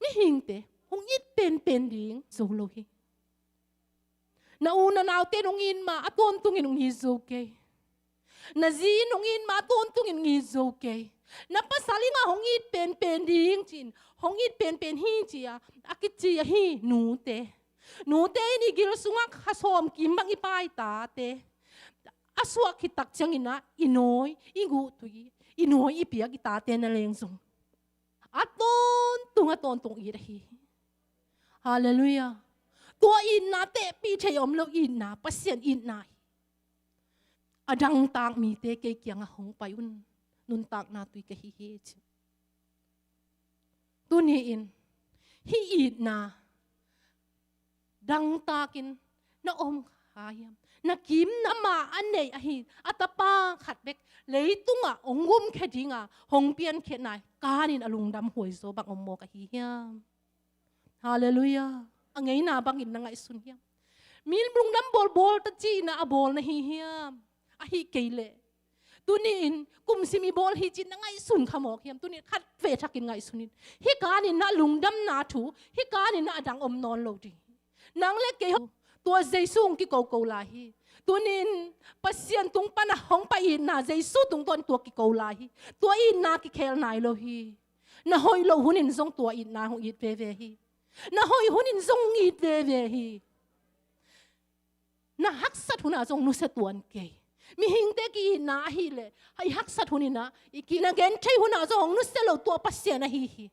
มิหิงเตหงอีเป็นดิ้งโซโลฮินาอูนานาวเตนงอินมาอตอนตุงอินงฮิโซเกna zi nung in ma ton tung in ngi zo ke na pasali nga hong it pen ding chin hong it pen hi chi akit chi hi nu te ni gil sunga khasom kim bang ipai ta te aswa khitak chang ina inoi igu tui inoi ipia ki ta te na leng sung aton tung i hi hallelujah to in na te pi thayom lo in na pasien in na adang tak mi te ke kiang hong payun nun tak na tui ke hi tu ni in hi it na dang takin na om khayam na kim na ma anei ahi atapa khat bek leitunga ongum khedinga hongpian khenai kanin alungdam hoi zo bang ommo ka hi hiam hallelujah angei na bangin na ngai sun hiam mil brungdam bol ta chi na abol na hi hiam ahi keile tunin kum simi bol hi chin na ngai sun khamok hiam tunin khat ve thakin ngai sunin hi kanin na lungdam na thu hi kanin na adang om non lo di nang le ke tua Giêsu ki ko la hi tunin pasien tung pana hong pa in na Giêsu tung ton tua ki ko la hi tua in na ki khel nai lo hi na hoi lo hunin zong tua in na hong it ve hi na hoi hunin zong it ve hi na hak sat huna zong nu se tuan ke mi hing te ki na hi le hai hak sat hunina ikina gen thei huna zong nu se lo tua pasien na hi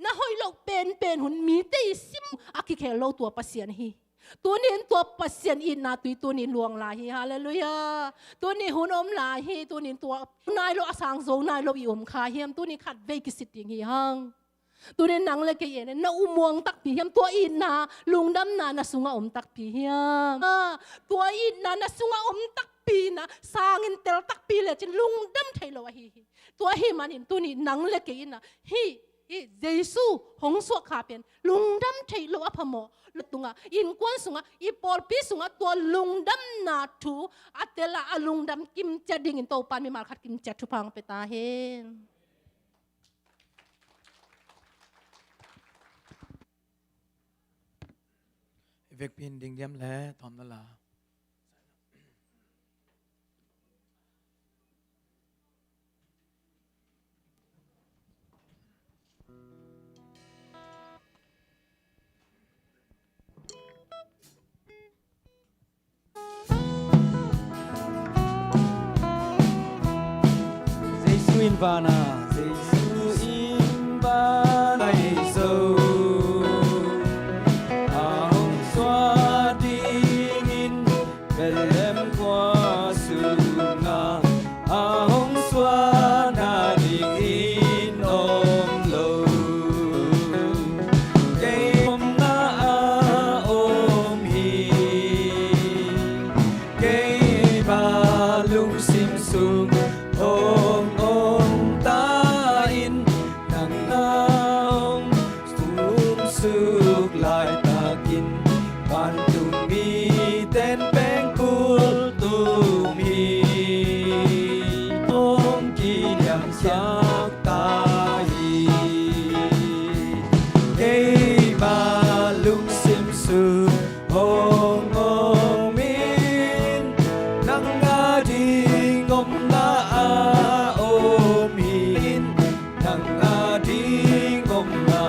na hoi lo pen hun mi te sim aki khel lo tua pasien hi tunin tua pasien in na tunin luang la hi hallelujah tunin hun om la hi tunin tua nai lo asang zo nai lo i om kha hiam tunin khat ve ki siting hi hang tunin nang le ke yen na umuang tak pi hiam tua in na lungdam na sunga om tak pi hiam tua in na sunga om tak pi na sangin tel tak pi le chin lungdam thailo hi tua hi manin tunin nang le ke ina hi Giêsu hong suak kha pen lungdam thei lo aphamo lutunga in kwan sunga I por pi sunga to lungdam na thu atela alungdam kim chading in to pan mi mal khat kim chat thu phang pe ta hen vek pin ding yam le thom na la in vana Giêsu in vana Giêsu hồng xoa đi in Bethlehem qua sunga hồng xoa na đi in om lo cây om na om hi cây ba lung sim sung suk lại ta kin ban tung mi tên beng kul tung mi ôm kỷ niệm sắc ta hi cây ba lung sim su hong ôm min nang nga đi ngom na ôm min nang nga đi ngom na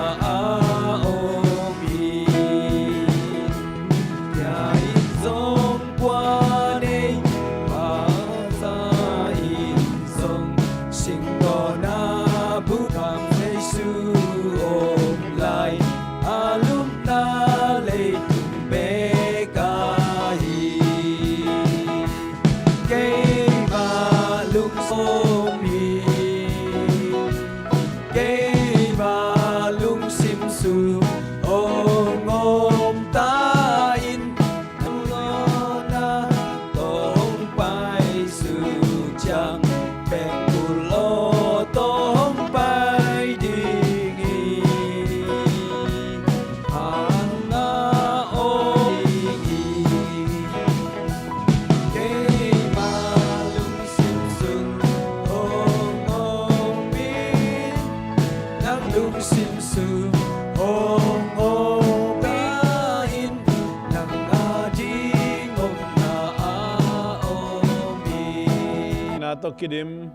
to kidim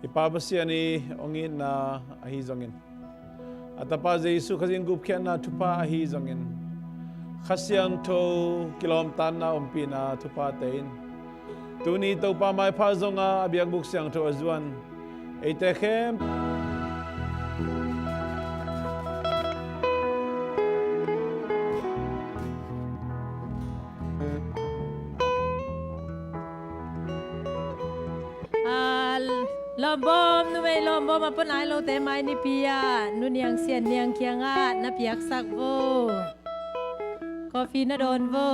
ipabasiani ongin na ahi zongin atapa Giêsu khazin gup khian na thupa ahi zongin khasiang tho kilomtan na ompi na thupa tein tuni to pa mai pha zonga abiang buk siang tho azuan eite khem lombom nu mai lombom apun ai lo te mai ni pia nu niang sian niang kianga na piak sak vo Coffee na doon vo.